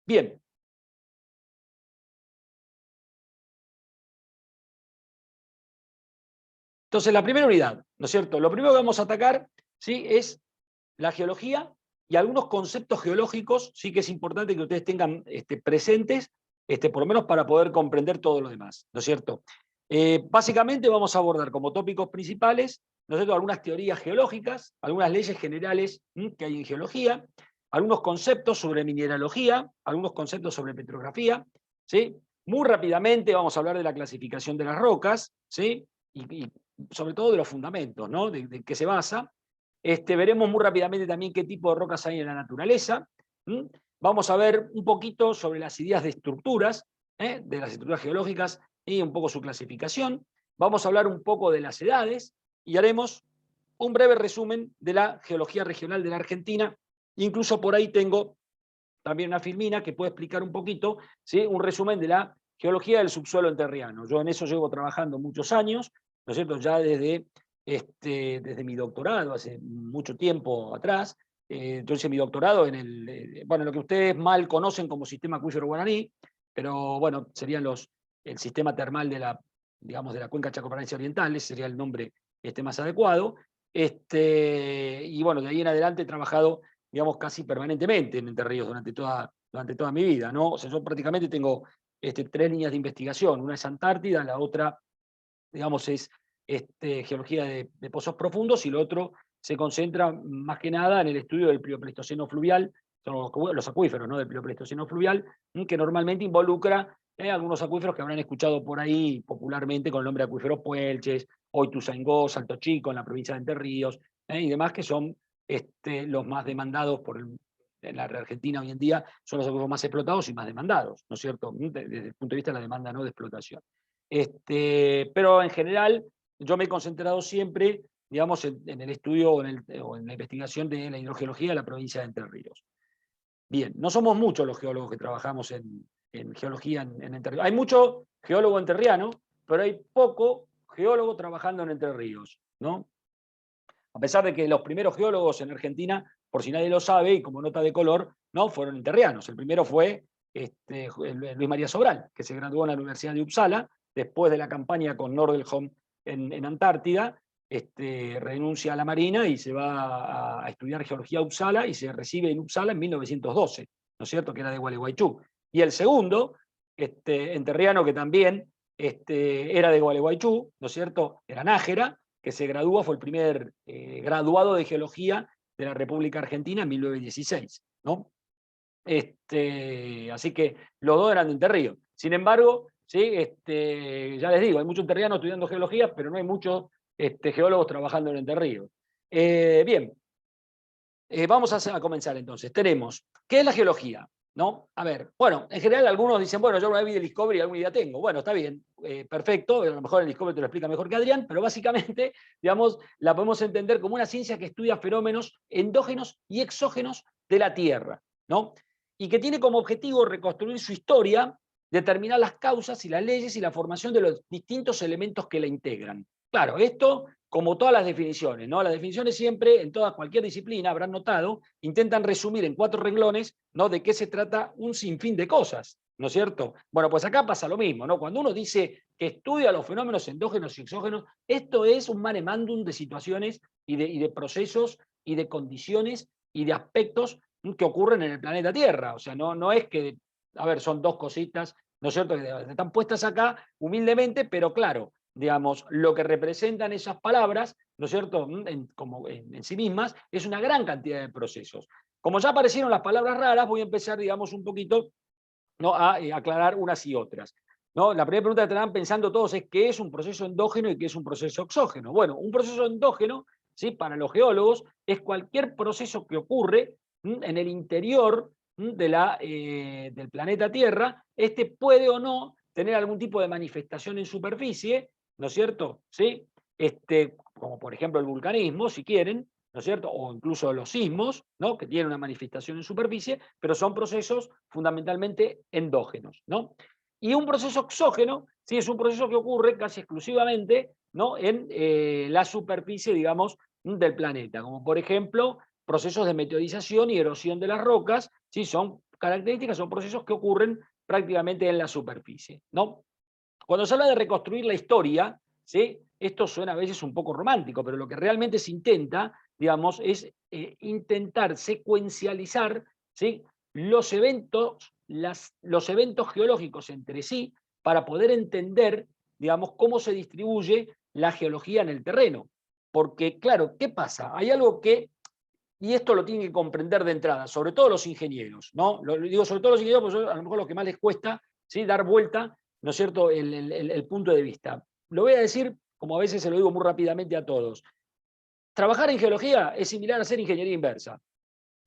Bien. Entonces, la primera unidad, ¿no es cierto? Lo primero que vamos a atacar, ¿sí?, es la geología y algunos conceptos geológicos, sí que es importante que ustedes tengan presentes, por lo menos para poder comprender todo lo demás, ¿no es cierto? Básicamente vamos a abordar como tópicos principales, ¿no es cierto?, algunas teorías geológicas, algunas leyes generales que hay en geología, algunos conceptos sobre mineralogía, algunos conceptos sobre petrografía, ¿sí? Muy rápidamente vamos a hablar de la clasificación de las rocas, ¿sí? Y sobre todo de los fundamentos, ¿no? De qué se basa. Veremos muy rápidamente también qué tipo de rocas hay en la naturaleza. Vamos a ver un poquito sobre las ideas de estructuras, de las estructuras geológicas y un poco su clasificación. Vamos a hablar un poco de las edades y haremos un breve resumen de la geología regional de la Argentina. Incluso por ahí tengo también una filmina que puede explicar un poquito, ¿sí?, un resumen de la geología del subsuelo entrerriano. Yo en eso llevo trabajando muchos años, ¿no es cierto?, ya desde mi doctorado, hace mucho tiempo atrás. Yo hice mi doctorado en lo que ustedes mal conocen como sistema acuífero guaraní, pero bueno, serían el sistema termal digamos, de la cuenca chaco-paranaense oriental, ese sería el nombre más adecuado. Y bueno, de ahí en adelante he trabajado, digamos, casi permanentemente en Entre Ríos durante toda mi vida, ¿no? O sea, yo prácticamente tengo 3 líneas de investigación. Una es Antártida, la otra, digamos, es geología de pozos profundos, y lo otro se concentra más que nada en el estudio del Plioclestoceno fluvial, son los acuíferos, ¿no?, del Plioclestoceno fluvial, que normalmente involucra algunos acuíferos que habrán escuchado por ahí popularmente con el nombre de acuíferos Puelches, o Ituzaingó, Salto Chico, en la provincia de Entre Ríos, y demás, que son los más demandados en la Argentina hoy en día, son los acuíferos más explotados y más demandados, ¿no es cierto?, desde el punto de vista de la demanda, no de explotación. Pero en general, yo me he concentrado siempre, digamos, en el estudio o en la investigación de la hidrogeología de la provincia de Entre Ríos. Bien, no somos muchos los geólogos que trabajamos en geología en Entre Ríos. Hay mucho geólogo entrerriano, pero hay poco geólogo trabajando en Entre Ríos, ¿no? A pesar de que los primeros geólogos en Argentina, por si nadie lo sabe, y como nota de color, no fueron entrerrianos. El primero fue Luis María Sobral, que se graduó en la Universidad de Uppsala, después de la campaña con Nordelholm en Antártida. Renuncia a la Marina y se va a estudiar geología a Uppsala, y se recibe en Uppsala en 1912, ¿no es cierto?, que era de Gualeguaychú. Y el segundo, entrerriano, que también era de Gualeguaychú, ¿no es cierto?, era Nájera, que se gradúa, fue el primer graduado de geología de la República Argentina en 1916, ¿no? Así que los dos eran de Entre Ríos. Sin embargo, ¿sí?, ya les digo, hay muchos entrerrianos estudiando geología, pero no hay muchos geólogos trabajando en Entre Ríos. Bien, vamos a comenzar entonces. Tenemos, ¿qué es la geología? ¿No? A ver, bueno, en general algunos dicen, bueno, yo una vez vi el Discovery y alguna idea tengo. Bueno, está bien, perfecto, a lo mejor el Discovery te lo explica mejor que Adrián, pero básicamente, digamos, la podemos entender como una ciencia que estudia fenómenos endógenos y exógenos de la Tierra, ¿no? Y que tiene como objetivo reconstruir su historia, determinar las causas y las leyes y la formación de los distintos elementos que la integran. Claro, esto como todas las definiciones, ¿no? Las definiciones siempre, en cualquier disciplina, habrán notado, intentan resumir en 4 renglones, ¿no?, de qué se trata un sinfín de cosas, ¿no es cierto? Bueno, pues acá pasa lo mismo, ¿no? Cuando uno dice que estudia los fenómenos endógenos y exógenos, esto es un mare magnum de situaciones y de procesos y de condiciones y de aspectos que ocurren en el planeta Tierra. O sea, no es que, a ver, son 2 cositas, ¿no es cierto?, que están puestas acá humildemente, pero claro, digamos, lo que representan esas palabras, ¿no es cierto?, en sí mismas, es una gran cantidad de procesos. Como ya aparecieron las palabras raras, voy a empezar, digamos, un poquito, ¿no?, a aclarar unas y otras, ¿no? La primera pregunta que estarán pensando todos es ¿qué es un proceso endógeno y qué es un proceso exógeno? Bueno, un proceso endógeno, ¿sí?, para los geólogos, es cualquier proceso que ocurre en el interior del planeta Tierra. Puede o no tener algún tipo de manifestación en superficie, ¿no es cierto? ¿Sí? Como por ejemplo el vulcanismo, si quieren, ¿no es cierto?, o incluso los sismos, ¿no?, que tienen una manifestación en superficie, pero son procesos fundamentalmente endógenos, ¿no? Y un proceso exógeno, sí, es un proceso que ocurre casi exclusivamente, ¿no?, en la superficie, digamos, del planeta, como por ejemplo procesos de meteorización y erosión de las rocas, ¿sí? Son características o procesos que ocurren prácticamente en la superficie, ¿no? Cuando se habla de reconstruir la historia, ¿sí? Esto suena a veces un poco romántico, pero lo que realmente se intenta, digamos, es intentar secuencializar, ¿sí? Los eventos geológicos entre sí para poder entender, digamos, cómo se distribuye la geología en el terreno. Porque, claro, ¿qué pasa? Hay algo que, y esto lo tienen que comprender de entrada, sobre todo los ingenieros, ¿no? Lo digo sobre todo los ingenieros, porque son a lo mejor lo que más les cuesta, ¿sí? Dar vuelta, ¿no es cierto?, el punto de vista. Lo voy a decir, como a veces se lo digo muy rápidamente a todos. Trabajar en geología es similar a hacer ingeniería inversa,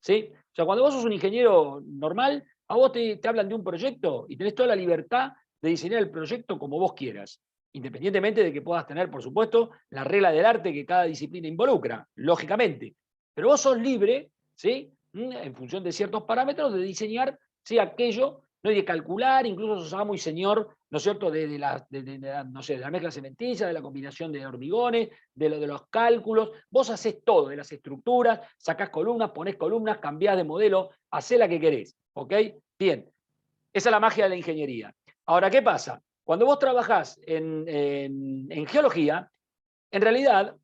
¿sí? O sea, cuando vos sos un ingeniero normal, a vos te hablan de un proyecto y tenés toda la libertad de diseñar el proyecto como vos quieras, independientemente de que puedas tener, por supuesto, la regla del arte que cada disciplina involucra, lógicamente. Pero vos sos libre, ¿sí? En función de ciertos parámetros, de diseñar, ¿sí? Aquello, ¿no? Y de calcular, incluso sos amo y señor, ¿no es cierto?, no sé, de la mezcla cementilla, de la combinación de hormigones, de los cálculos. Vos hacés todo, de las estructuras, sacás columnas, ponés columnas, cambiás de modelo, hacés la que querés, ¿ok? Bien, esa es la magia de la ingeniería. Ahora, ¿qué pasa? Cuando vos trabajás en geología, en realidad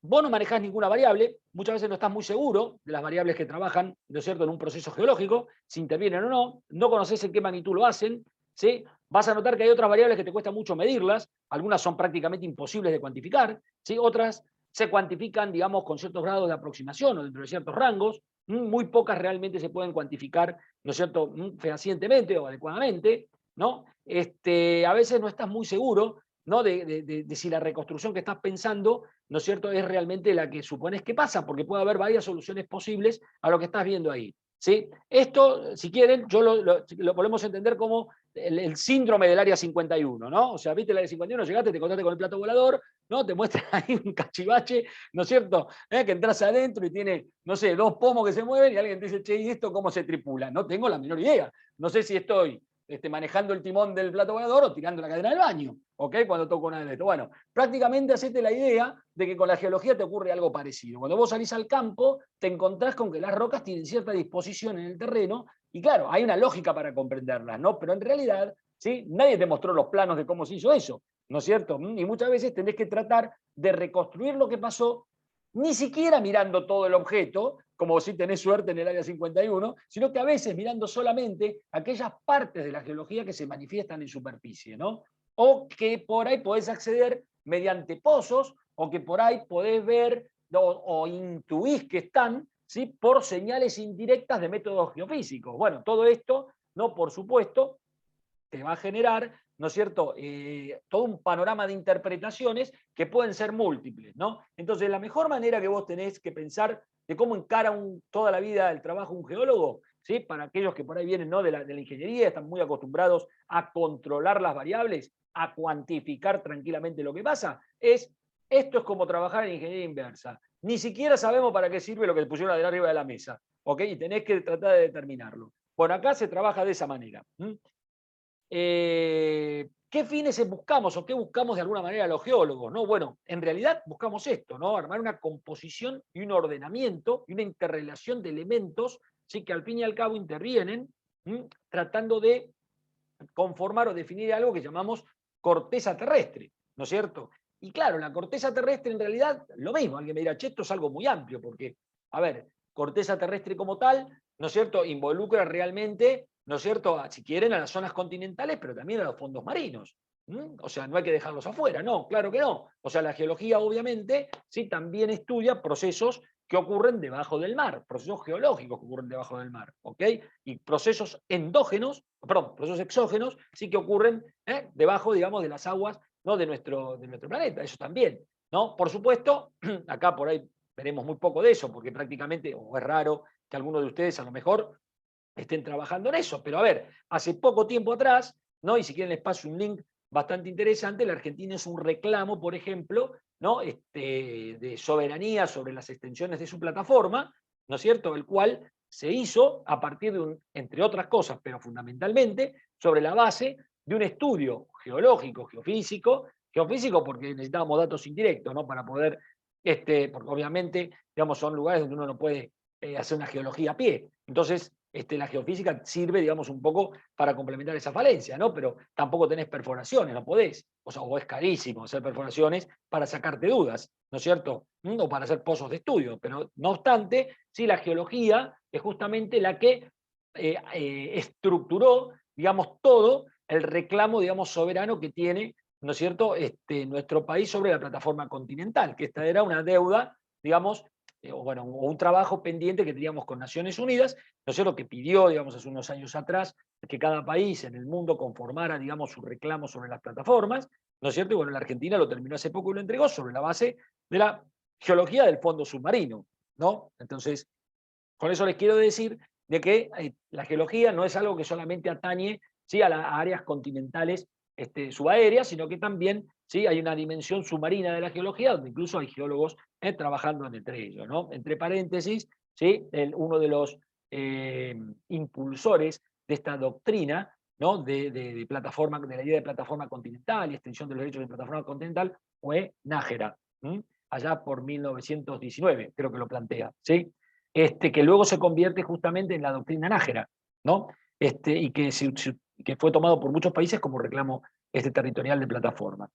vos no manejás ninguna variable, muchas veces no estás muy seguro de las variables que trabajan, ¿no es cierto?, en un proceso geológico, si intervienen o no, no conocés en qué magnitud lo hacen, ¿sí? Vas a notar que hay otras variables que te cuesta mucho medirlas, algunas son prácticamente imposibles de cuantificar, ¿sí? Otras se cuantifican, digamos, con ciertos grados de aproximación o dentro de ciertos rangos, muy pocas realmente se pueden cuantificar, ¿no es cierto?, fehacientemente o adecuadamente, ¿no? A veces no estás muy seguro, ¿no?, de si la reconstrucción que estás pensando, ¿no es cierto?, es realmente la que supones que pasa, porque puede haber varias soluciones posibles a lo que estás viendo ahí, ¿sí? Esto, si quieren, lo podemos entender como el síndrome del área 51, ¿no? O sea, viste el área 51, llegaste, te encontraste con el plato volador, ¿no? Te muestran ahí un cachivache, ¿no es cierto?, que entras adentro y tiene, no sé, dos pomos que se mueven y alguien te dice, che, ¿y esto cómo se tripula? No tengo la menor idea. No sé si estoy manejando el timón del plato volador o tirando la cadena del baño, ¿ok? Cuando toco una de esto. Bueno, prácticamente hacete la idea de que con la geología te ocurre algo parecido. Cuando vos salís al campo, te encontrás con que las rocas tienen cierta disposición en el terreno, y claro, hay una lógica para comprenderlas, ¿no? Pero en realidad, ¿sí?, nadie te mostró los planos de cómo se hizo eso, ¿no es cierto? Y muchas veces tenés que tratar de reconstruir lo que pasó, ni siquiera mirando todo el objeto, como si tenés suerte en el área 51, sino que a veces mirando solamente aquellas partes de la geología que se manifiestan en superficie, ¿no? O que por ahí podés acceder mediante pozos, o que por ahí podés ver o intuís que están, ¿sí?, por señales indirectas de métodos geofísicos. Bueno, todo esto, ¿no?, por supuesto, te va a generar, ¿no es cierto?, todo un panorama de interpretaciones que pueden ser múltiples, ¿no? Entonces, la mejor manera que vos tenés que pensar de cómo encara toda la vida el trabajo un geólogo, ¿sí?, para aquellos que por ahí vienen, ¿no?, de la ingeniería, están muy acostumbrados a controlar las variables, a cuantificar tranquilamente lo que pasa, esto es como trabajar en ingeniería inversa. Ni siquiera sabemos para qué sirve lo que pusieron arriba de la mesa, ¿ok? Y tenés que tratar de determinarlo. Por acá se trabaja de esa manera. ¿Qué fines buscamos o qué buscamos de alguna manera los geólogos? ¿No? Bueno, en realidad buscamos esto, ¿no? Armar una composición y un ordenamiento y una interrelación de elementos, ¿sí?, que al fin y al cabo intervienen, tratando de conformar o definir algo que llamamos corteza terrestre, ¿no es cierto? Y claro, la corteza terrestre en realidad, lo mismo, alguien me dirá, che, esto es algo muy amplio, porque, a ver, corteza terrestre como tal, ¿no es cierto?, involucra realmente, ¿no es cierto?, si quieren, a las zonas continentales, pero también a los fondos marinos. O sea, no hay que dejarlos afuera, no, claro que no. O sea, la geología, obviamente, sí, también estudia procesos que ocurren debajo del mar, procesos geológicos que ocurren debajo del mar, ¿ok? Y procesos endógenos, perdón, procesos exógenos, sí que ocurren debajo, digamos, de las aguas, ¿no?, de nuestro planeta, eso también, ¿no? Por supuesto, acá por ahí veremos muy poco de eso, porque prácticamente, o es raro que algunos de ustedes a lo mejor estén trabajando en eso, pero a ver, hace poco tiempo atrás, ¿no?, y si quieren les paso un link bastante interesante, la Argentina es un reclamo, por ejemplo, ¿no?, de soberanía sobre las extensiones de su plataforma, ¿no es cierto?, el cual se hizo a partir de entre otras cosas, pero fundamentalmente, sobre la base de un estudio geológico, geofísico porque necesitábamos datos indirectos, ¿no?, para poder, porque obviamente, digamos, son lugares donde uno no puede hacer una geología a pie. Entonces, la geofísica sirve, digamos, un poco para complementar esa falencia, ¿no? Pero tampoco tenés perforaciones, no podés. O sea, o es carísimo hacer perforaciones para sacarte dudas, ¿no es cierto? O para hacer pozos de estudio. Pero no obstante, sí, la geología es justamente la que estructuró, digamos, todo el reclamo, digamos, soberano que tiene, ¿no es cierto?, nuestro país sobre la plataforma continental, que esta era una deuda, digamos, o bueno, o un trabajo pendiente que teníamos con Naciones Unidas, ¿no es cierto?, que pidió, digamos, hace unos años atrás, que cada país en el mundo conformara, digamos, su reclamo sobre las plataformas, ¿no es cierto? Y bueno, la Argentina lo terminó hace poco y lo entregó sobre la base de la geología del fondo submarino, ¿no? Entonces, con eso les quiero decir de que la geología no es algo que solamente atañe, ¿sí?, a las áreas continentales subaéreas, sino que también, ¿sí?, hay una dimensión submarina de la geología, donde incluso hay geólogos trabajando entre ellos, ¿no? Entre paréntesis, ¿sí?, uno de los impulsores de esta doctrina, ¿no?, de plataforma, de la idea de plataforma continental y extensión de los derechos de plataforma continental, fue Nájera, allá por 1919, creo que lo plantea, ¿sí? Que luego se convierte justamente en la doctrina Nájera, ¿no? Y que fue tomado por muchos países como reclamo territorial de plataforma.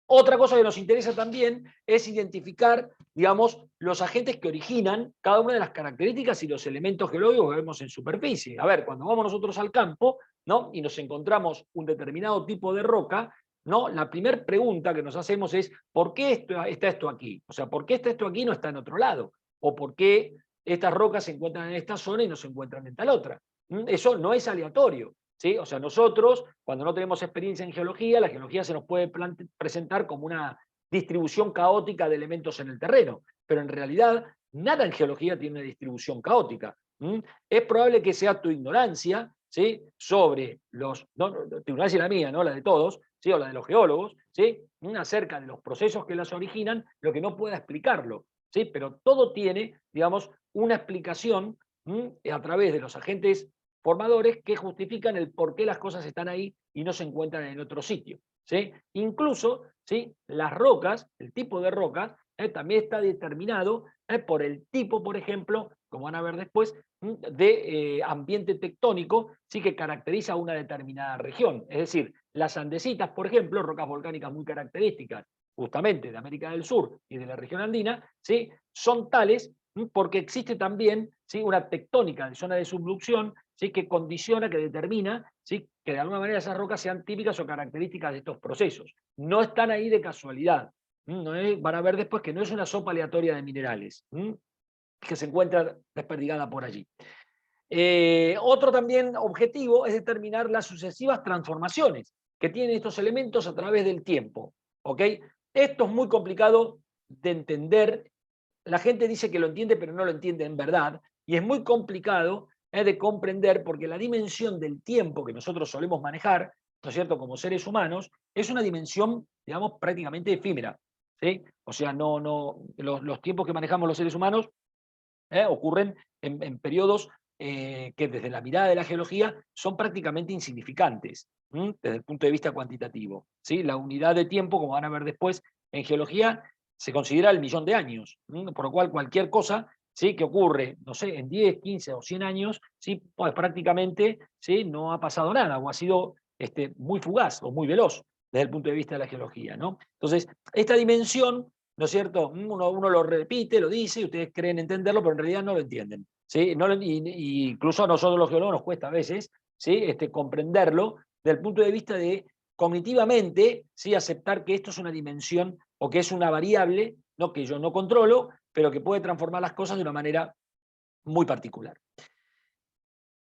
Otra cosa que nos interesa también es identificar, digamos, los agentes que originan cada una de las características y los elementos geológicos que vemos en superficie. A ver, cuando vamos nosotros al campo, ¿no?, y nos encontramos un determinado tipo de roca, ¿no?, la primera pregunta que nos hacemos es, ¿por qué está esto aquí? O sea, ¿por qué está esto aquí y no está en otro lado? ¿O por qué estas rocas se encuentran en esta zona y no se encuentran en tal otra? Eso no es aleatorio, ¿sí? O sea, nosotros, cuando no tenemos experiencia en geología, la geología se nos puede presentar como una distribución caótica de elementos en el terreno, pero en realidad nada en geología tiene una distribución caótica. Es probable que sea tu ignorancia, ¿sí?, sobre tu ignorancia y la mía, ¿no?, la de todos, ¿sí?, o la de los geólogos, ¿sí?, acerca de los procesos que las originan, lo que no pueda explicarlo, ¿sí? Pero todo tiene, digamos, una explicación a través de los agentes formadores que justifican el por qué las cosas están ahí y no se encuentran en otro sitio, ¿sí? Incluso, ¿sí?, las rocas, el tipo de rocas, también está determinado por el tipo, por ejemplo, como van a ver después, de ambiente tectónico, sí, que caracteriza una determinada región. Es decir, las andesitas, por ejemplo, rocas volcánicas muy características justamente de América del Sur y de la región andina, ¿sí?, son tales porque existe también, ¿sí?, una tectónica de zona de subducción, ¿sí?, que condiciona, que determina, ¿sí?, que de alguna manera esas rocas sean típicas o características de estos procesos. No están ahí de casualidad. No van a ver después que no es una sopa aleatoria de minerales que se encuentra desperdigada por allí. Otro también objetivo es determinar las sucesivas transformaciones que tienen estos elementos a través del tiempo. ¿Ok? Esto es muy complicado de entender. La gente dice que lo entiende, pero no lo entiende en verdad. Y es muy complicado de comprender porque la dimensión del tiempo que nosotros solemos manejar, ¿no es cierto?, como seres humanos, es una dimensión, digamos, prácticamente efímera. ¿Sí? O sea, los tiempos que manejamos los seres humanos ocurren en periodos que desde la mirada de la geología son prácticamente insignificantes desde el punto de vista cuantitativo. ¿Sí? La unidad de tiempo, como van a ver después, en geología se considera el millón de años, por lo cual cualquier cosa, ¿sí?, que ocurre, no sé, en 10, 15 o 100 años, ¿sí?, pues prácticamente, ¿sí?, no ha pasado nada o ha sido muy fugaz o muy veloz desde el punto de vista de la geología, ¿no? Entonces, esta dimensión, ¿no es cierto? Uno lo repite, lo dice, y ustedes creen entenderlo, pero en realidad no lo entienden, ¿sí? Y incluso a nosotros los geólogos nos cuesta a veces, ¿sí?, comprenderlo desde el punto de vista de cognitivamente, ¿sí?, aceptar que esto es una dimensión o que es una variable, ¿no?, que yo no controlo, pero que puede transformar las cosas de una manera muy particular.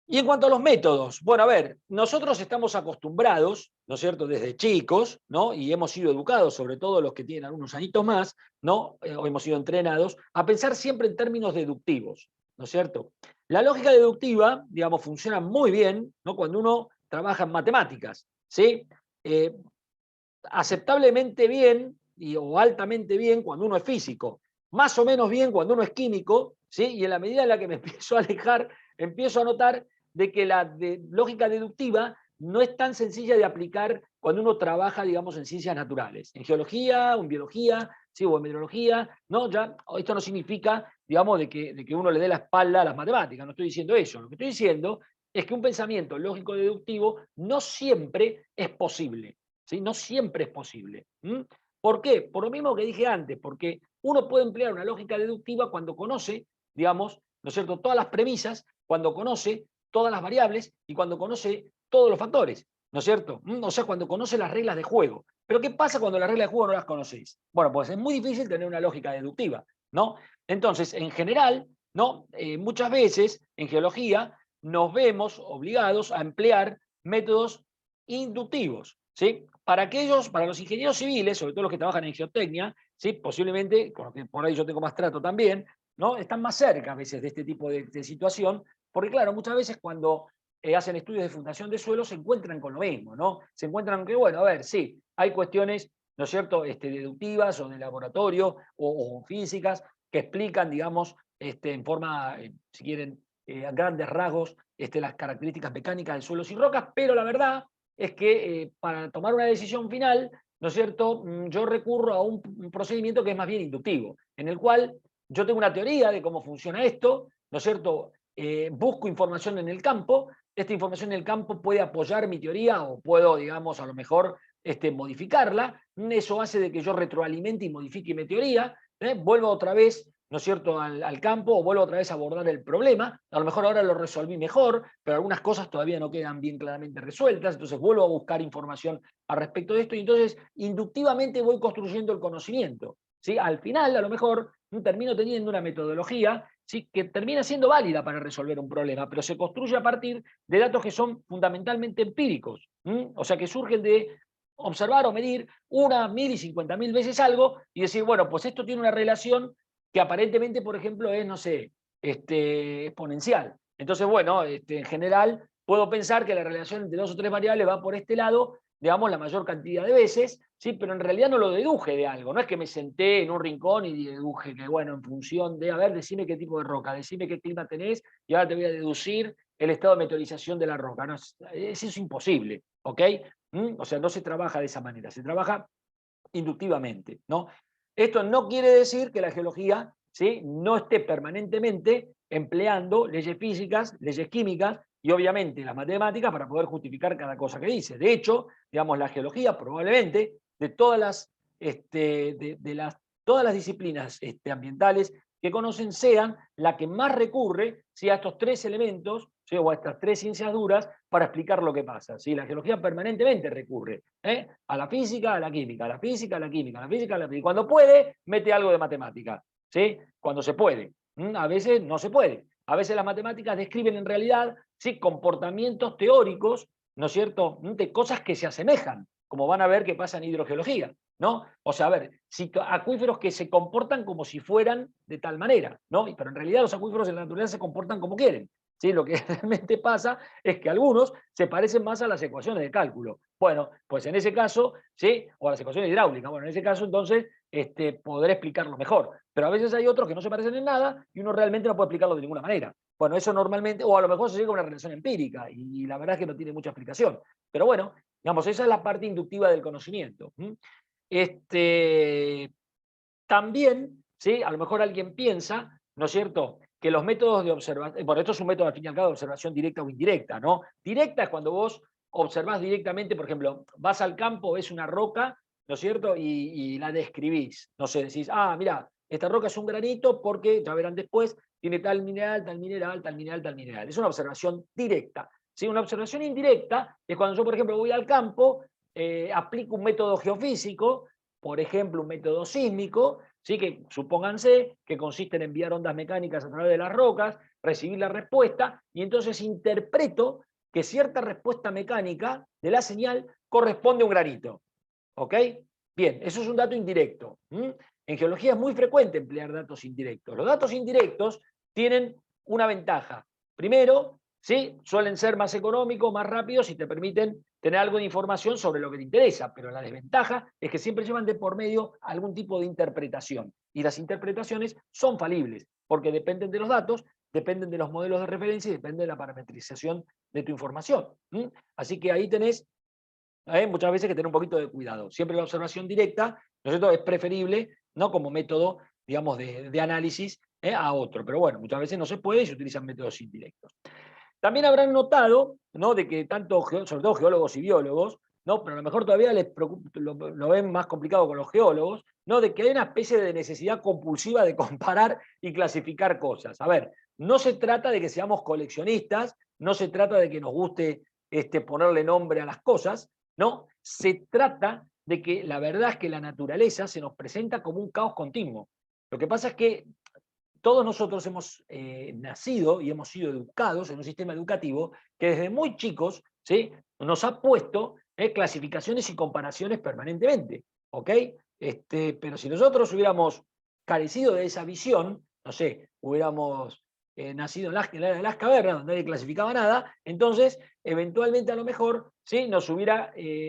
Y en cuanto a los métodos, bueno, a ver, nosotros estamos acostumbrados, ¿no es cierto?, desde chicos, ¿no?, y hemos sido educados, sobre todo los que tienen algunos añitos más, ¿no?, o hemos sido entrenados, a pensar siempre en términos deductivos, ¿no es cierto? La lógica deductiva, digamos, funciona muy bien, ¿no?, cuando uno trabaja en matemáticas, ¿sí? Aceptablemente bien o altamente bien cuando uno es físico, más o menos bien cuando uno es químico, ¿sí? Y en la medida en la que me empiezo a alejar, empiezo a notar de que la lógica deductiva no es tan sencilla de aplicar cuando uno trabaja, digamos, en ciencias naturales, en geología o en biología, ¿sí? O en meteorología, ¿no? Ya, esto no significa, digamos, de que uno le dé la espalda a las matemáticas, no estoy diciendo eso. Lo que estoy diciendo es que un pensamiento lógico-deductivo no siempre es posible, ¿sí? No siempre es posible. ¿Por qué? Por lo mismo que dije antes, porque uno puede emplear una lógica deductiva cuando conoce, digamos, ¿no es cierto?, todas las premisas, cuando conoce todas las variables y cuando conoce todos los factores, ¿no es cierto? O sea, cuando conoce las reglas de juego. Pero ¿qué pasa cuando las reglas de juego no las conocéis? Bueno, pues es muy difícil tener una lógica deductiva, ¿no? Entonces, en general, ¿no? Muchas veces en geología nos vemos obligados a emplear métodos inductivos, ¿sí? Para aquellos, para los ingenieros civiles, sobre todo los que trabajan en geotecnia, ¿sí? Posiblemente, con los que por ahí yo tengo más trato también, ¿no? Están más cerca a veces de este tipo de situación, porque claro, muchas veces cuando hacen estudios de fundación de suelo se encuentran con lo mismo, ¿no? Se encuentran que, bueno, a ver, sí, hay cuestiones, ¿no es cierto?, deductivas o de laboratorio o físicas que explican, digamos, en forma, si quieren, a grandes rasgos, las características mecánicas de suelos y rocas, pero la verdad es que para tomar una decisión final, ¿no es cierto?, yo recurro a un procedimiento que es más bien inductivo, en el cual yo tengo una teoría de cómo funciona esto, ¿no es cierto?, busco información en el campo, esta información en el campo puede apoyar mi teoría o puedo, digamos, a lo mejor modificarla, eso hace de que yo retroalimente y modifique mi teoría, vuelvo otra vez, ¿no es cierto?, al campo o vuelvo otra vez a abordar el problema, a lo mejor ahora lo resolví mejor, pero algunas cosas todavía no quedan bien claramente resueltas, entonces vuelvo a buscar información al respecto de esto y entonces inductivamente voy construyendo el conocimiento. ¿Sí? Al final, a lo mejor, termino teniendo una metodología, ¿sí?, que termina siendo válida para resolver un problema, pero se construye a partir de datos que son fundamentalmente empíricos. O sea, que surgen de observar o medir 1, 1000 y 50.000 veces algo y decir, bueno, pues esto tiene una relación que aparentemente, por ejemplo, es, no sé, exponencial. Entonces, bueno, en general, puedo pensar que la relación entre 2 o 3 variables va por este lado, digamos, la mayor cantidad de veces, ¿sí? Pero en realidad no lo deduje de algo, no es que me senté en un rincón y deduje que, bueno, en función de, a ver, decime qué tipo de roca, decime qué clima tenés, y ahora te voy a deducir el estado de meteorización de la roca. No, eso es imposible, ¿ok? O sea, no se trabaja de esa manera, se trabaja inductivamente, ¿no? Esto no quiere decir que la geología, ¿sí?, no esté permanentemente empleando leyes físicas, leyes químicas y obviamente las matemáticas para poder justificar cada cosa que dice. De hecho, digamos, la geología probablemente de todas las, todas las disciplinas ambientales que conocen sean la que más recurre, ¿sí?, a estos 3 elementos, ¿sí?, o a estas 3 ciencias duras para explicar lo que pasa. ¿Sí? La geología permanentemente recurre a la física, a la química, a la física, a la química, a la física, a la química. Cuando puede, mete algo de matemática. ¿Sí? Cuando se puede. A veces no se puede. A veces las matemáticas describen en realidad, ¿sí?, comportamientos teóricos, ¿no es cierto?, de cosas que se asemejan, como van a ver que pasa en hidrogeología, ¿no? O sea, a ver, acuíferos que se comportan como si fueran de tal manera, ¿no? Pero en realidad los acuíferos en la naturaleza se comportan como quieren. ¿Sí? Lo que realmente pasa es que algunos se parecen más a las ecuaciones de cálculo. Bueno, pues en ese caso, ¿sí?, o a las ecuaciones hidráulicas, bueno, en ese caso entonces podré explicarlo mejor. Pero a veces hay otros que no se parecen en nada y uno realmente no puede explicarlo de ninguna manera. Bueno, eso normalmente, o a lo mejor se llega a una relación empírica y la verdad es que no tiene mucha explicación. Pero bueno, digamos, esa es la parte inductiva del conocimiento. También, ¿sí?, a lo mejor alguien piensa, ¿no es cierto?, que los métodos de observación, bueno, esto es un método al fin y al cabo de observación directa o indirecta, ¿no? Directa es cuando vos observás directamente, por ejemplo, vas al campo, ves una roca, ¿no es cierto?, y la describís. No sé, decís, mira, esta roca es un granito porque, ya verán después, tiene tal mineral, tal mineral, tal mineral, tal mineral. Es una observación directa. ¿Sí? Una observación indirecta es cuando yo, por ejemplo, voy al campo, aplico un método geofísico, por ejemplo, un método sísmico, ¿sí?, que supónganse que consiste en enviar ondas mecánicas a través de las rocas, recibir la respuesta, y entonces interpreto que cierta respuesta mecánica de la señal corresponde a un granito. ¿Ok? Bien, eso es un dato indirecto. En geología es muy frecuente emplear datos indirectos. Los datos indirectos tienen una ventaja. Primero, ¿sí?, suelen ser más económicos, más rápidos y te permiten tener algo de información sobre lo que te interesa, pero la desventaja es que siempre llevan de por medio algún tipo de interpretación. Y las interpretaciones son falibles, porque dependen de los datos, dependen de los modelos de referencia y dependen de la parametrización de tu información. Así que ahí tenés muchas veces que tener un poquito de cuidado. Siempre la observación directa, ¿no es cierto?, es preferible, ¿no? Como método, digamos, de análisis a otro. Pero bueno, muchas veces no se puede y se utilizan métodos indirectos. También habrán notado, ¿no? De que tanto, sobre todo geólogos y biólogos, ¿no? Pero a lo mejor todavía lo ven más complicado con los geólogos, ¿no? De que hay una especie de necesidad compulsiva de comparar y clasificar cosas. A ver, no se trata de que seamos coleccionistas, no se trata de que nos guste ponerle nombre a las cosas, ¿no? Se trata de que la verdad es que la naturaleza se nos presenta como un caos continuo. Lo que pasa es que todos nosotros hemos nacido y hemos sido educados en un sistema educativo que desde muy chicos, ¿sí? Nos ha puesto clasificaciones y comparaciones permanentemente. ¿Ok? Pero si nosotros hubiéramos carecido de esa visión, no sé, hubiéramos nacido en la era de las cavernas, donde nadie clasificaba nada, entonces eventualmente a lo mejor ¿sí?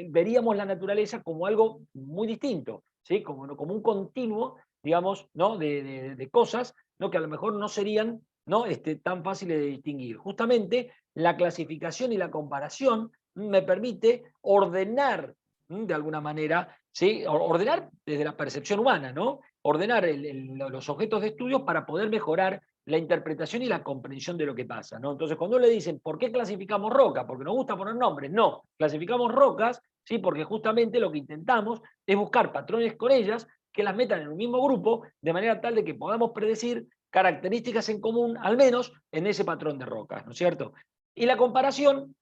Veríamos la naturaleza como algo muy distinto, ¿sí? Como un continuo, digamos, ¿no? de cosas, ¿no? Que a lo mejor no serían, ¿no? Tan fáciles de distinguir. Justamente la clasificación y la comparación me permite ordenar de alguna manera, ¿sí? Ordenar desde la percepción humana, ¿no? Ordenar los objetos de estudio para poder mejorar la interpretación y la comprensión de lo que pasa, ¿no? Entonces, cuando le dicen, ¿por qué clasificamos rocas? Porque nos gusta poner nombres. No, clasificamos rocas, ¿sí? Porque justamente lo que intentamos es buscar patrones con ellas que las metan en un mismo grupo, de manera tal de que podamos predecir características en común, al menos en ese patrón de rocas, ¿no es cierto? Y la comparación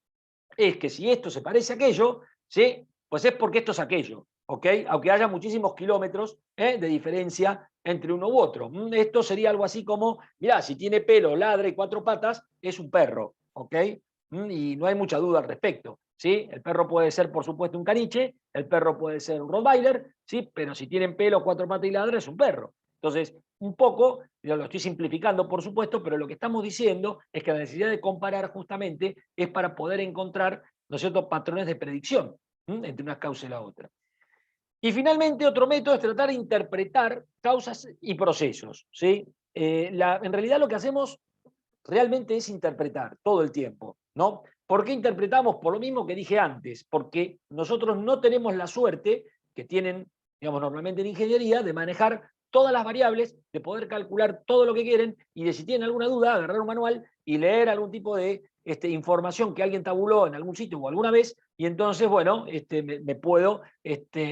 es que si esto se parece a aquello, ¿sí? Pues es porque esto es aquello, ¿ok? Aunque haya muchísimos kilómetros de diferencia entre uno u otro. Esto sería algo así como, mirá, si tiene pelo, ladra y cuatro patas, es un perro, ¿ok? Y no hay mucha duda al respecto, ¿sí? El perro puede ser, por supuesto, un caniche, el perro puede ser un rottweiler, ¿sí? Pero si tienen pelo, cuatro patas y ladra, es un perro. Entonces, un poco, lo estoy simplificando por supuesto, pero lo que estamos diciendo es que la necesidad de comparar justamente es para poder encontrar, ¿no es cierto?, patrones de predicción entre una causa y la otra. Y finalmente otro método es tratar de interpretar causas y procesos, ¿sí? En realidad lo que hacemos realmente es interpretar todo el tiempo, ¿no? ¿Por qué interpretamos? Por lo mismo que dije antes, porque nosotros no tenemos la suerte que tienen, digamos, normalmente en ingeniería, de manejar todas las variables, de poder calcular todo lo que quieren y de si tienen alguna duda, agarrar un manual y leer algún tipo de información que alguien tabuló en algún sitio o alguna vez, y entonces, bueno, me puedo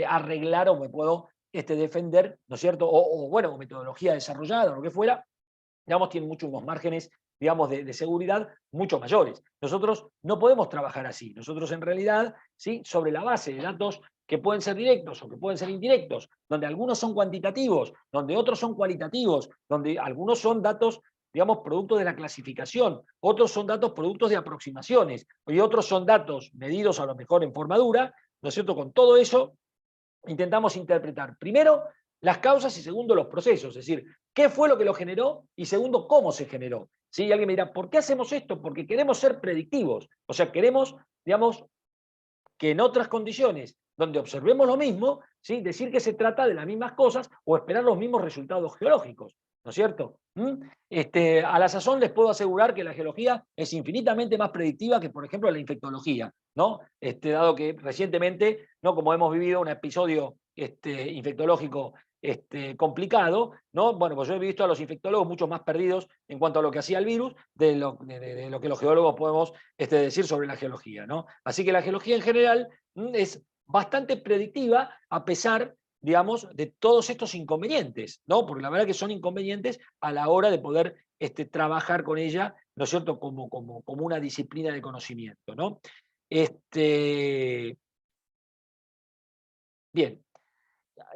arreglar o me puedo defender, ¿no es cierto? Bueno, metodología desarrollada o lo que fuera, digamos, tienen muchos más márgenes, digamos, de seguridad mucho mayores. Nosotros no podemos trabajar así. Nosotros en realidad, ¿sí? Sobre la base de datos que pueden ser directos o que pueden ser indirectos, donde algunos son cuantitativos, donde otros son cualitativos, donde algunos son datos, digamos, productos de la clasificación, otros son datos productos de aproximaciones, y otros son datos medidos a lo mejor en forma dura, ¿no es cierto? Con todo eso intentamos interpretar, primero, las causas y segundo, los procesos, es decir, qué fue lo que lo generó y segundo, cómo se generó. ¿Sí? Y alguien me dirá, ¿por qué hacemos esto? Porque queremos ser predictivos, o sea, queremos, digamos, que en otras condiciones donde observemos lo mismo, ¿sí? Decir que se trata de las mismas cosas o esperar los mismos resultados geológicos, ¿no es cierto? A la sazón les puedo asegurar que la geología es infinitamente más predictiva que, por ejemplo, la infectología, ¿no? Dado que recientemente, ¿no? Como hemos vivido un episodio infectológico complicado, ¿no? Bueno, pues yo he visto a los infectólogos mucho más perdidos en cuanto a lo que hacía el virus de lo que los geólogos podemos decir sobre la geología, ¿no? Así que la geología en general es bastante predictiva a pesar, digamos, de todos estos inconvenientes, ¿no? Porque la verdad que son inconvenientes a la hora de poder trabajar con ella, ¿no es cierto?, como una disciplina de conocimiento, ¿no? Bien,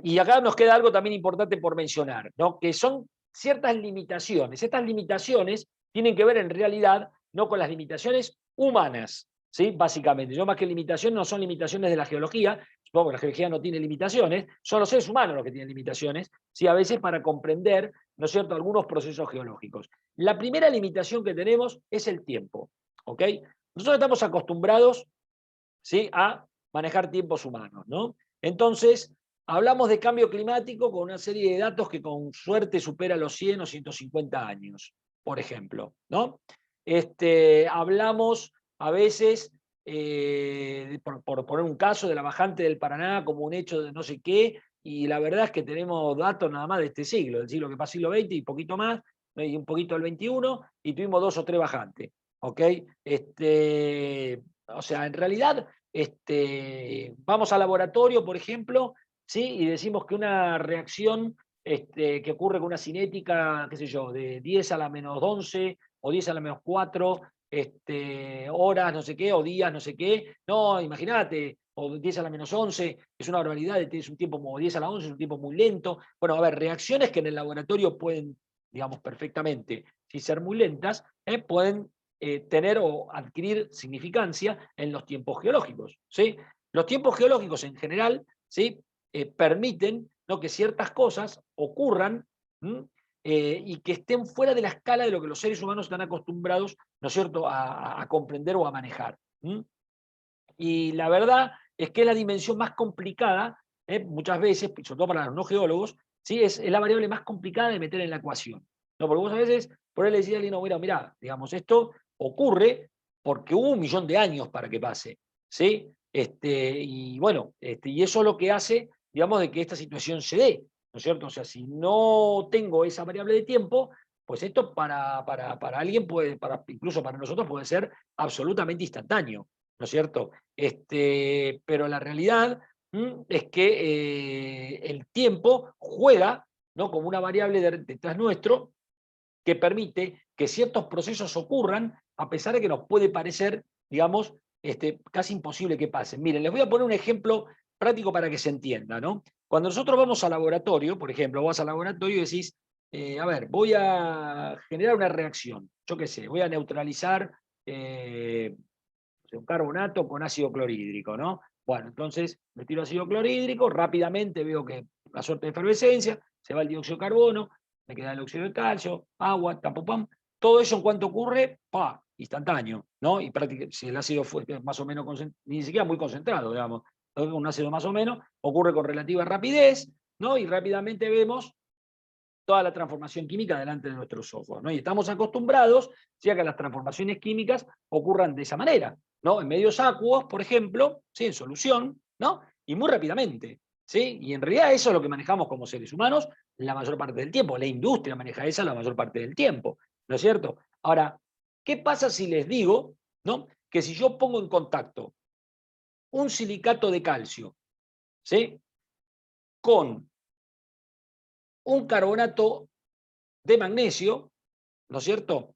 y acá nos queda algo también importante por mencionar, ¿no? Que son ciertas limitaciones. Estas limitaciones tienen que ver en realidad no con las limitaciones humanas, ¿sí? Básicamente. Yo más que limitaciones no son limitaciones de la geología, supongo que la geología no tiene limitaciones, son los seres humanos los que tienen limitaciones, ¿sí? A veces para comprender, ¿no es cierto?, algunos procesos geológicos. La primera limitación que tenemos es el tiempo, ¿ok? Nosotros estamos acostumbrados, ¿sí?, a manejar tiempos humanos, ¿no? Entonces, hablamos de cambio climático con una serie de datos que con suerte supera los 100 o 150 años, por ejemplo, ¿no? Hablamos a veces, por poner un caso, de la bajante del Paraná como un hecho de no sé qué, y la verdad es que tenemos datos nada más de este siglo, del siglo que pasó, siglo XX y poquito más, ¿no? Y un poquito del XXI, y tuvimos 2 o 3 bajantes. ¿Ok? O sea, en realidad, vamos al laboratorio, por ejemplo, ¿sí? Y decimos que una reacción que ocurre con una cinética, qué sé yo, de 10 a la menos 11 o 10 a la menos 4 horas, no sé qué, o días, no sé qué. No, imagínate, o 10 a la menos 11, es una barbaridad, es un tiempo como 10 a la 11, es un tiempo muy lento. Bueno, a ver, reacciones que en el laboratorio pueden, digamos, perfectamente, si ser muy lentas, pueden tener o adquirir significancia en los tiempos geológicos. ¿Sí? Los tiempos geológicos en general, ¿sí? Permiten, ¿no?, que ciertas cosas ocurran y que estén fuera de la escala de lo que los seres humanos están acostumbrados, ¿no es cierto?, a comprender o a manejar. Y la verdad es que la dimensión más complicada, muchas veces, sobre todo para los no geólogos, ¿sí?, es la variable más complicada de meter en la ecuación. ¿No? Porque vos a veces, por ahí le decís a alguien, no, mira, digamos, esto ocurre porque hubo 1.000.000 de años para que pase. ¿Sí? Y bueno, y eso es lo que hace, digamos, de que esta situación se dé. ¿No es cierto? O sea, si no tengo esa variable de tiempo, pues esto para alguien puede, incluso para nosotros puede ser absolutamente instantáneo. ¿No es cierto? Pero la realidad es que el tiempo juega, ¿no?, como una variable detrás nuestro que permite que ciertos procesos ocurran a pesar de que nos puede parecer, digamos, casi imposible que pasen. Miren, les voy a poner un ejemplo práctico para que se entienda, ¿no? Cuando nosotros vamos al laboratorio, por ejemplo, vas al laboratorio y decís, a ver, voy a generar una reacción, yo qué sé, voy a neutralizar un carbonato con ácido clorhídrico, ¿no? Bueno, entonces me tiro ácido clorhídrico, rápidamente veo que la suerte de efervescencia, se va el dióxido de carbono, me queda el óxido de calcio, agua, pam. Todo eso en cuanto ocurre, ¡pa!, instantáneo, ¿no? Y prácticamente, si el ácido fue más o menos ni siquiera muy concentrado, digamos, un ácido más o menos, ocurre con relativa rapidez, ¿no? Y rápidamente vemos toda la transformación química delante de nuestros ojos, ¿no? Y estamos acostumbrados, ¿sí?, a que las transformaciones químicas ocurran de esa manera, ¿no? En medios acuosos, por ejemplo, ¿sí?, en solución, ¿no? Y muy rápidamente, ¿sí? Y en realidad eso es lo que manejamos como seres humanos la mayor parte del tiempo. La industria maneja esa la mayor parte del tiempo, ¿no es cierto? Ahora, ¿qué pasa si les digo, ¿no?, que si yo pongo en contacto un silicato de calcio, ¿sí?, con un carbonato de magnesio, ¿no es cierto?,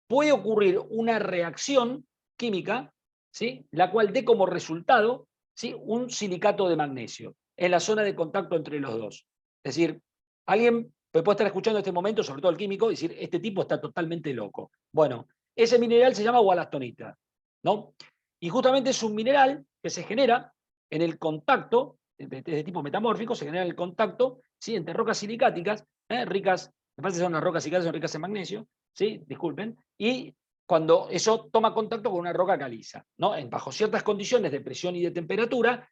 puede ocurrir una reacción química, ¿sí?, la cual dé como resultado, ¿sí?, un silicato de magnesio en la zona de contacto entre los dos. Es decir, alguien puede estar escuchando en este momento, sobre todo el químico, y decir, este tipo está totalmente loco. Bueno, ese mineral se llama wollastonita, ¿no? Y justamente es un mineral que se genera en el contacto, de tipo metamórfico, se genera en el contacto, ¿sí?, entre rocas silicáticas, ricas, me parece que son las rocas silicáticas, son ricas en magnesio, ¿sí?, disculpen, y cuando eso toma contacto con una roca caliza, ¿no? Bajo ciertas condiciones de presión y de temperatura,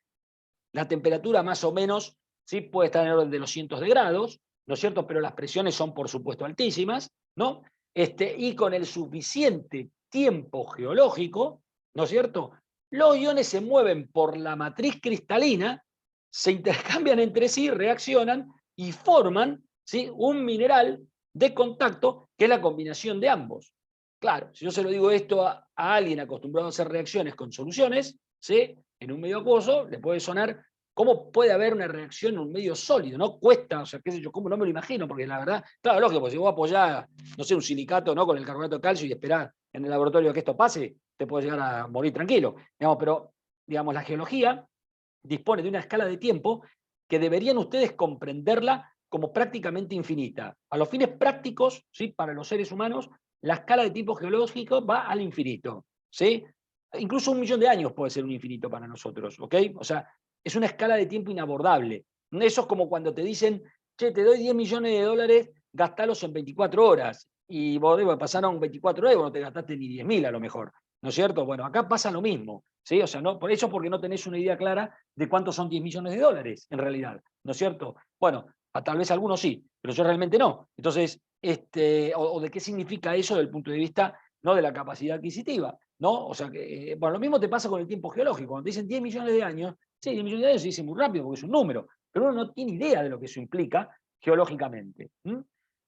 la temperatura más o menos, ¿sí?, puede estar en el orden de los cientos de grados, ¿no es cierto?, pero las presiones son por supuesto altísimas, ¿no? Y con el suficiente tiempo geológico, ¿no es cierto?, los iones se mueven por la matriz cristalina, se intercambian entre sí, reaccionan y forman, ¿sí?, un mineral de contacto que es la combinación de ambos. Claro, si yo se lo digo esto a alguien acostumbrado a hacer reacciones con soluciones, ¿sí?, en un medio acuoso, le puede sonar, ¿cómo puede haber una reacción en un medio sólido? No cuesta, o sea, qué sé yo, ¿cómo? No me lo imagino, porque la verdad, claro, lógico, pues si vos apoyás, no sé, un silicato, ¿no?, con el carbonato de calcio y esperás en el laboratorio que esto pase, te puedes llegar a morir tranquilo. Digamos, pero, digamos, la geología dispone de una escala de tiempo que deberían ustedes comprenderla como prácticamente infinita. A los fines prácticos, ¿sí?, para los seres humanos, la escala de tiempo geológico va al infinito, ¿sí? Incluso 1.000.000 de años puede ser un infinito para nosotros, ¿ok? O sea, es una escala de tiempo inabordable. Eso es como cuando te dicen, che, te doy 10 millones de dólares, gastalos en 24 horas. Y vos pasaron 24 horas y vos no te gastaste ni 10.000 a lo mejor, ¿no es cierto? Bueno, acá pasa lo mismo, ¿sí? O sea, no, por eso porque no tenés una idea clara de cuántos son 10 millones de dólares, en realidad, ¿no es cierto? Bueno, tal vez algunos sí, pero yo realmente no. Entonces, o de qué significa eso desde el punto de vista, no de la capacidad adquisitiva, ¿no? O sea, que, bueno, lo mismo te pasa con el tiempo geológico. Cuando te dicen 10 millones de años, Sí, 10 millones de años se dice muy rápido porque es un número, pero uno no tiene idea de lo que eso implica geológicamente.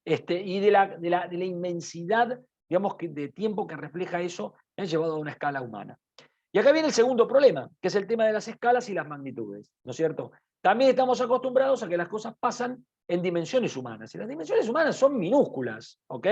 Y de la inmensidad, digamos, de tiempo que refleja eso, me han llevado a una escala humana. Y acá viene el segundo problema, que es el tema de las escalas y las magnitudes, ¿no es cierto? También estamos acostumbrados a que las cosas pasan en dimensiones humanas, y las dimensiones humanas son minúsculas, ¿ok?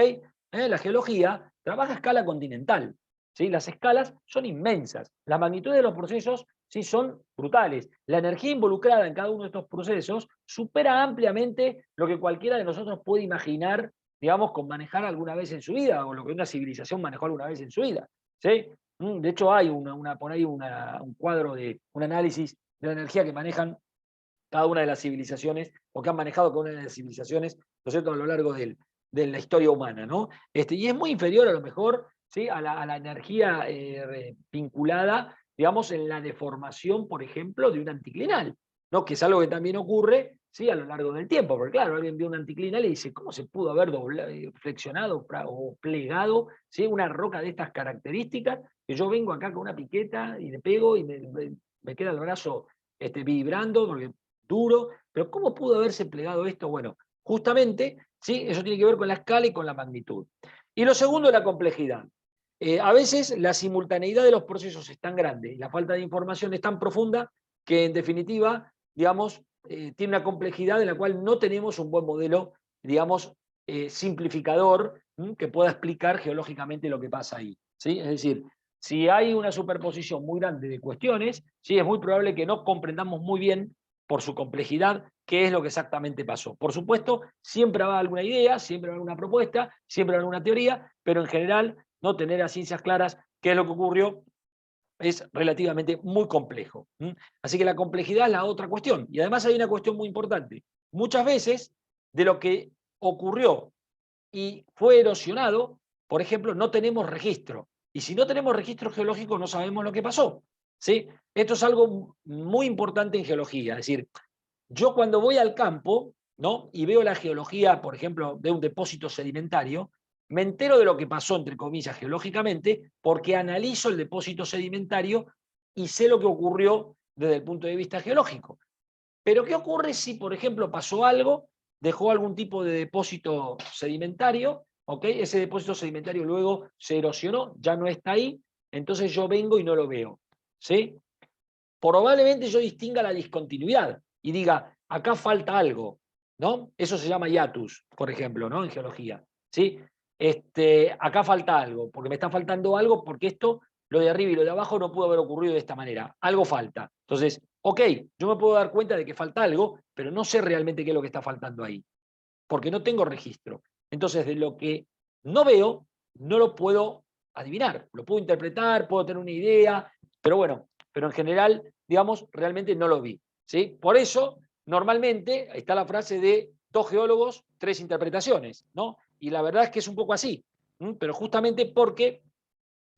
La geología trabaja a escala continental, ¿sí? Las escalas son inmensas, las magnitudes de los procesos, sí, son brutales. La energía involucrada en cada uno de estos procesos supera ampliamente lo que cualquiera de nosotros puede imaginar, digamos, con manejar alguna vez en su vida, o lo que una civilización manejó alguna vez en su vida, ¿sí? De hecho, hay por ahí un cuadro de un análisis de la energía que manejan cada una de las civilizaciones, o que han manejado cada una de las civilizaciones, ¿no es cierto?, a lo largo de la historia humana, ¿no? Y es muy inferior a lo mejor, ¿sí?, a la energía vinculada, digamos, en la deformación, por ejemplo, de un anticlinal, ¿no? Que es algo que también ocurre, ¿sí?, a lo largo del tiempo, porque claro, alguien ve un anticlinal y dice, ¿cómo se pudo haber flexionado o plegado, ¿sí?, una roca de estas características? Que yo vengo acá con una piqueta y le pego y me queda el brazo vibrando, porque duro, pero ¿cómo pudo haberse plegado esto? Bueno, justamente, ¿sí?, eso tiene que ver con la escala y con la magnitud. Y lo segundo, la complejidad. A veces la simultaneidad de los procesos es tan grande y la falta de información es tan profunda que en definitiva, digamos, tiene una complejidad de la cual no tenemos un buen modelo, digamos, simplificador, que pueda explicar geológicamente lo que pasa ahí, ¿sí? Es decir, si hay una superposición muy grande de cuestiones, sí, es muy probable que no comprendamos muy bien por su complejidad qué es lo que exactamente pasó. Por supuesto, siempre habrá alguna idea, siempre habrá alguna propuesta, siempre habrá alguna teoría, pero en general no tener a ciencias claras qué es lo que ocurrió es relativamente muy complejo. Así que la complejidad es la otra cuestión. Y además hay una cuestión muy importante. Muchas veces de lo que ocurrió y fue erosionado, por ejemplo, no tenemos registro. Y si no tenemos registro geológico, no sabemos lo que pasó, ¿sí? Esto es algo muy importante en geología. Es decir, yo cuando voy al campo, ¿no?, y veo la geología, por ejemplo, de un depósito sedimentario, me entero de lo que pasó, entre comillas, geológicamente, porque analizo el depósito sedimentario y sé lo que ocurrió desde el punto de vista geológico. Pero ¿qué ocurre si, por ejemplo, pasó algo, dejó algún tipo de depósito sedimentario, ¿ok? Ese depósito sedimentario luego se erosionó, ya no está ahí, entonces yo vengo y no lo veo, ¿sí? Probablemente yo distinga la discontinuidad y diga, acá falta algo, ¿no? Eso se llama hiatus, por ejemplo, ¿no?, en geología, ¿sí? Acá falta algo, porque me está faltando algo, porque esto, lo de arriba y lo de abajo, no pudo haber ocurrido de esta manera. Algo falta. Entonces, ok, yo me puedo dar cuenta de que falta algo, pero no sé realmente qué es lo que está faltando ahí, porque no tengo registro. Entonces, de lo que no veo, no lo puedo adivinar. Lo puedo interpretar, puedo tener una idea, pero bueno, pero en general, digamos, realmente no lo vi, ¿sí? Por eso, normalmente, está la frase de 2 geólogos, 3 interpretaciones, ¿no? Y la verdad es que es un poco así, pero justamente porque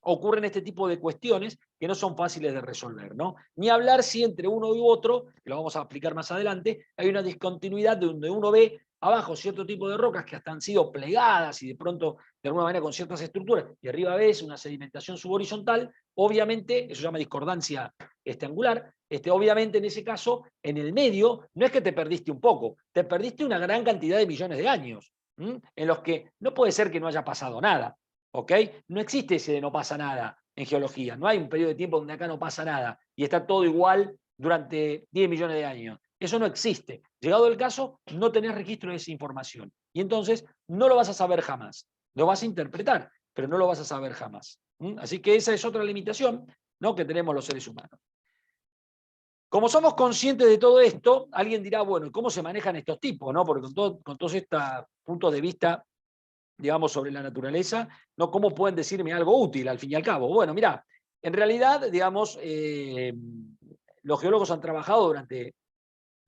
ocurren este tipo de cuestiones que no son fáciles de resolver, ¿no? Ni hablar si entre uno y otro, que lo vamos a explicar más adelante, hay una discontinuidad donde uno ve abajo cierto tipo de rocas que hasta han sido plegadas y de pronto, de alguna manera, con ciertas estructuras, y arriba ves una sedimentación subhorizontal, obviamente, eso se llama discordancia angular, obviamente en ese caso, en el medio, no es que te perdiste un poco, te perdiste una gran cantidad de millones de años, en los que no puede ser que no haya pasado nada. ¿Ok? No existe ese de no pasa nada en geología. No hay un periodo de tiempo donde acá no pasa nada y está todo igual durante 10 millones de años. Eso no existe. Llegado el caso, no tenés registro de esa información. Y entonces no lo vas a saber jamás. Lo vas a interpretar, pero no lo vas a saber jamás. Así que esa es otra limitación, ¿no?, que tenemos los seres humanos. Como somos conscientes de todo esto, alguien dirá, bueno, ¿cómo se manejan estos tipos? ¿No? Porque con todos estos puntos de vista, digamos, sobre la naturaleza, ¿no?, ¿cómo pueden decirme algo útil al fin y al cabo? Bueno, mira, en realidad, digamos, los geólogos han trabajado durante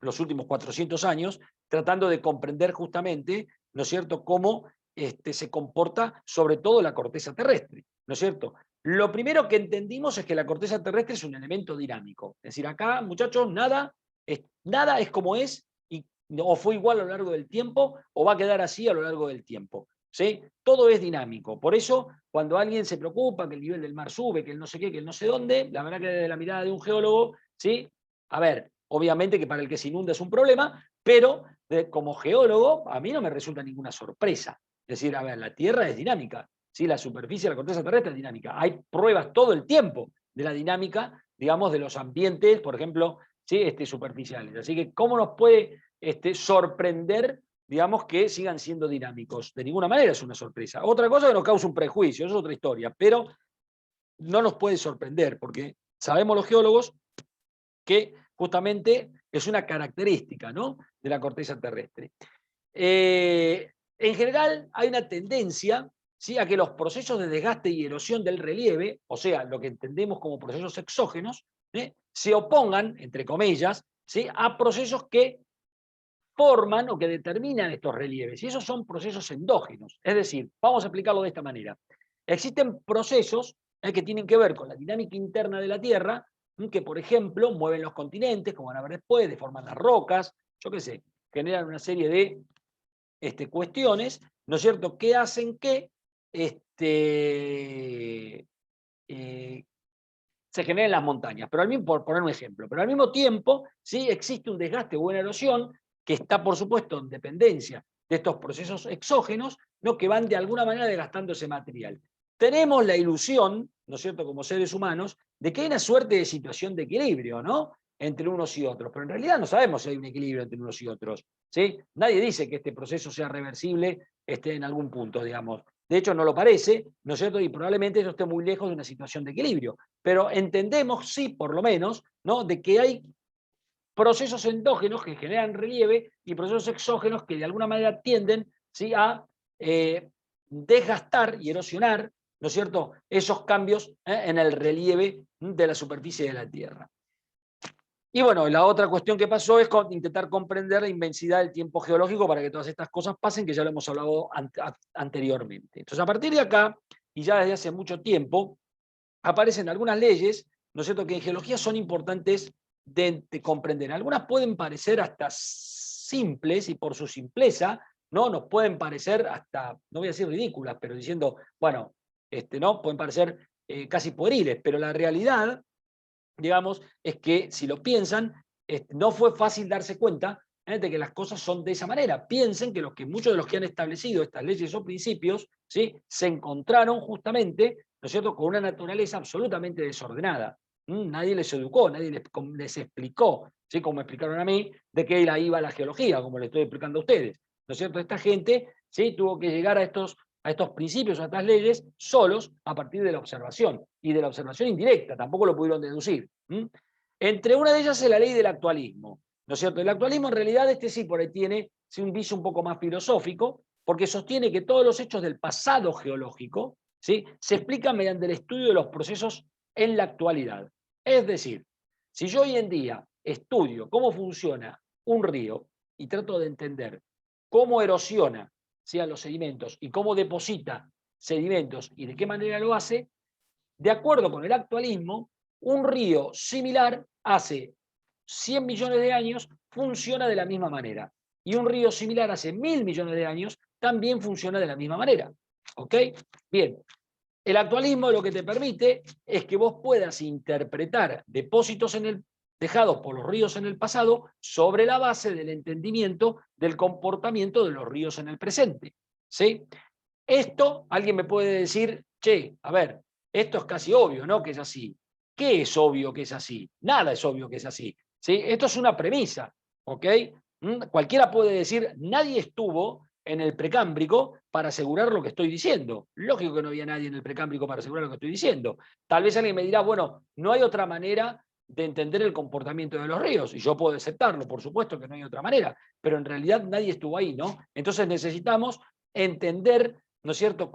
los últimos 400 años tratando de comprender justamente, ¿no es cierto?, cómo se comporta sobre todo la corteza terrestre, ¿no es cierto? Lo primero que entendimos es que la corteza terrestre es un elemento dinámico. Es decir, acá, muchachos, nada es como es, y o fue igual a lo largo del tiempo, o va a quedar así a lo largo del tiempo, ¿sí? Todo es dinámico. Por eso, cuando alguien se preocupa que el nivel del mar sube, que el no sé qué, que el no sé dónde, la verdad que desde la mirada de un geólogo, ¿sí?, A ver, obviamente que para el que se inunda es un problema, pero como geólogo a mí no me resulta ninguna sorpresa. Es decir, a ver, la Tierra es dinámica, ¿sí? La superficie de la corteza terrestre es dinámica. Hay pruebas todo el tiempo de la dinámica, digamos, de los ambientes, por ejemplo, ¿sí? Superficiales. Así que, ¿cómo nos puede sorprender, digamos, que sigan siendo dinámicos? De ninguna manera es una sorpresa. Otra cosa que nos causa un prejuicio, eso es otra historia, pero no nos puede sorprender, porque sabemos los geólogos que justamente es una característica, ¿no?, de la corteza terrestre. En general hay una tendencia, ¿sí?, a que los procesos de desgaste y erosión del relieve, o sea, lo que entendemos como procesos exógenos, se opongan, entre comillas, ¿sí?, a procesos que forman o que determinan estos relieves. Y esos son procesos endógenos. Es decir, vamos a explicarlo de esta manera. Existen procesos que tienen que ver con la dinámica interna de la Tierra, que, por ejemplo, mueven los continentes, como van a ver después, deforman las rocas, yo qué sé, generan una serie de cuestiones, ¿no es cierto?, que hacen que se generen las montañas. Pero al mismo, por poner un ejemplo, pero al mismo tiempo, sí existe un desgaste o una erosión que está, por supuesto, en dependencia de estos procesos exógenos, ¿no?, que van de alguna manera desgastando ese material. Tenemos la ilusión, ¿no es cierto?, como seres humanos, de que hay una suerte de situación de equilibrio, ¿no?, entre unos y otros, pero en realidad no sabemos si hay un equilibrio entre unos y otros, ¿sí? Nadie dice que este proceso sea reversible en algún punto, digamos. De hecho, no lo parece, ¿no es cierto?, y probablemente eso esté muy lejos de una situación de equilibrio. Pero entendemos, sí, por lo menos, ¿no?, de que hay procesos endógenos que generan relieve y procesos exógenos que de alguna manera tienden, ¿sí?, a desgastar y erosionar, ¿no es cierto?, esos cambios en el relieve de la superficie de la Tierra. Y bueno, la otra cuestión que pasó es intentar comprender la inmensidad del tiempo geológico para que todas estas cosas pasen, que ya lo hemos hablado anteriormente. Entonces, a partir de acá, y ya desde hace mucho tiempo, aparecen algunas leyes, ¿no es cierto?, que en geología son importantes de comprender. Algunas pueden parecer hasta simples y por su simpleza, ¿no?, nos pueden parecer hasta, no voy a decir ridículas, pero diciendo, bueno, ¿no?, pueden parecer casi pueriles, pero la realidad, digamos, es que si lo piensan, no fue fácil darse cuenta de que las cosas son de esa manera. Piensen que muchos de los que han establecido estas leyes o principios, ¿sí?, se encontraron justamente, ¿no es cierto?, con una naturaleza absolutamente desordenada. Nadie les educó, nadie les explicó, ¿sí?, como me explicaron a mí, de qué iba la geología, como le estoy explicando a ustedes. ¿No es cierto? Esta gente, ¿sí?, tuvo que llegar a estos principios, a estas leyes, solos a partir de la observación, y de la observación indirecta, tampoco lo pudieron deducir. Entre una de ellas es la ley del actualismo, ¿no es cierto? El actualismo en realidad sí por ahí tiene un viso un poco más filosófico, porque sostiene que todos los hechos del pasado geológico, ¿sí?, se explican mediante el estudio de los procesos en la actualidad. Es decir, si yo hoy en día estudio cómo funciona un río y trato de entender cómo erosiona, ¿sí?, a los sedimentos y cómo deposita sedimentos y de qué manera lo hace, de acuerdo con el actualismo, un río similar hace 100 millones de años funciona de la misma manera. Y un río similar hace 1000 millones de años también funciona de la misma manera. ¿Ok? Bien. El actualismo lo que te permite es que vos puedas interpretar depósitos dejados por los ríos en el pasado sobre la base del entendimiento del comportamiento de los ríos en el presente. ¿Sí? Esto, alguien me puede decir, che, a ver, esto es casi obvio, ¿no?, que es así. ¿Qué es obvio que es así? Nada es obvio que es así, ¿sí? Esto es una premisa, ¿ok? Cualquiera puede decir, nadie estuvo en el Precámbrico para asegurar lo que estoy diciendo. Lógico que no había nadie en el Precámbrico para asegurar lo que estoy diciendo. Tal vez alguien me dirá, bueno, no hay otra manera de entender el comportamiento de los ríos, y yo puedo aceptarlo, por supuesto que no hay otra manera, pero en realidad nadie estuvo ahí, ¿no? Entonces necesitamos entender, ¿no es cierto?,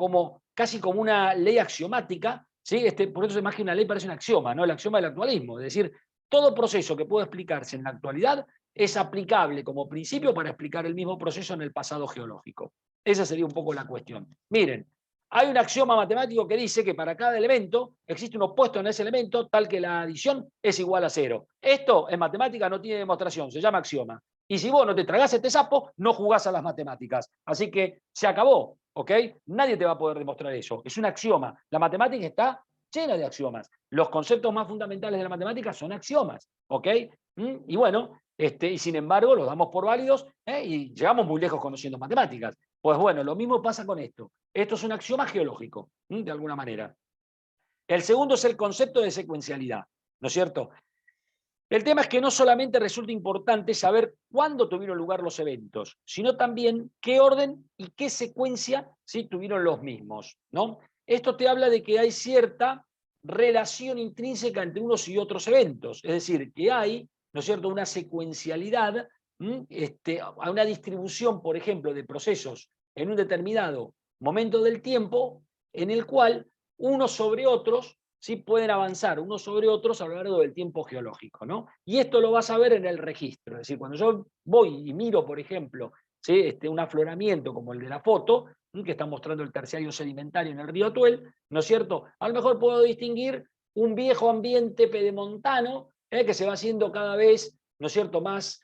casi como una ley axiomática, ¿sí? Por eso más que una ley parece un axioma, ¿no?, el axioma del actualismo, es decir, todo proceso que pueda explicarse en la actualidad es aplicable como principio para explicar el mismo proceso en el pasado geológico. Esa sería un poco la cuestión. Miren, hay un axioma matemático que dice que para cada elemento existe un opuesto en ese elemento tal que la adición es igual a 0. Esto en matemática no tiene demostración, se llama axioma. Y si vos no te tragás este sapo, no jugás a las matemáticas. Así que se acabó, ¿ok? Nadie te va a poder demostrar eso. Es un axioma. La matemática está llena de axiomas. Los conceptos más fundamentales de la matemática son axiomas, ¿ok? Y bueno, y sin embargo los damos por válidos, y llegamos muy lejos conociendo matemáticas. Pues bueno, lo mismo pasa con esto. Esto es un axioma geológico, de alguna manera. El segundo es el concepto de secuencialidad, ¿no es cierto? El tema es que no solamente resulta importante saber cuándo tuvieron lugar los eventos, sino también qué orden y qué secuencia sí tuvieron los mismos, ¿no? Esto te habla de que hay cierta relación intrínseca entre unos y otros eventos, es decir, que hay, ¿no es cierto?, una secuencialidad, a una distribución, por ejemplo, de procesos en un determinado momento del tiempo en el cual unos sobre otros sí pueden avanzar unos sobre otros a lo largo del tiempo geológico, ¿no? Y esto lo vas a ver en el registro, es decir, cuando yo voy y miro, por ejemplo, ¿sí?, un afloramiento como el de la foto, que está mostrando el terciario sedimentario en el río Atuel, ¿no es cierto? A lo mejor puedo distinguir un viejo ambiente pedemontano, que se va haciendo cada vez, ¿no es cierto?, más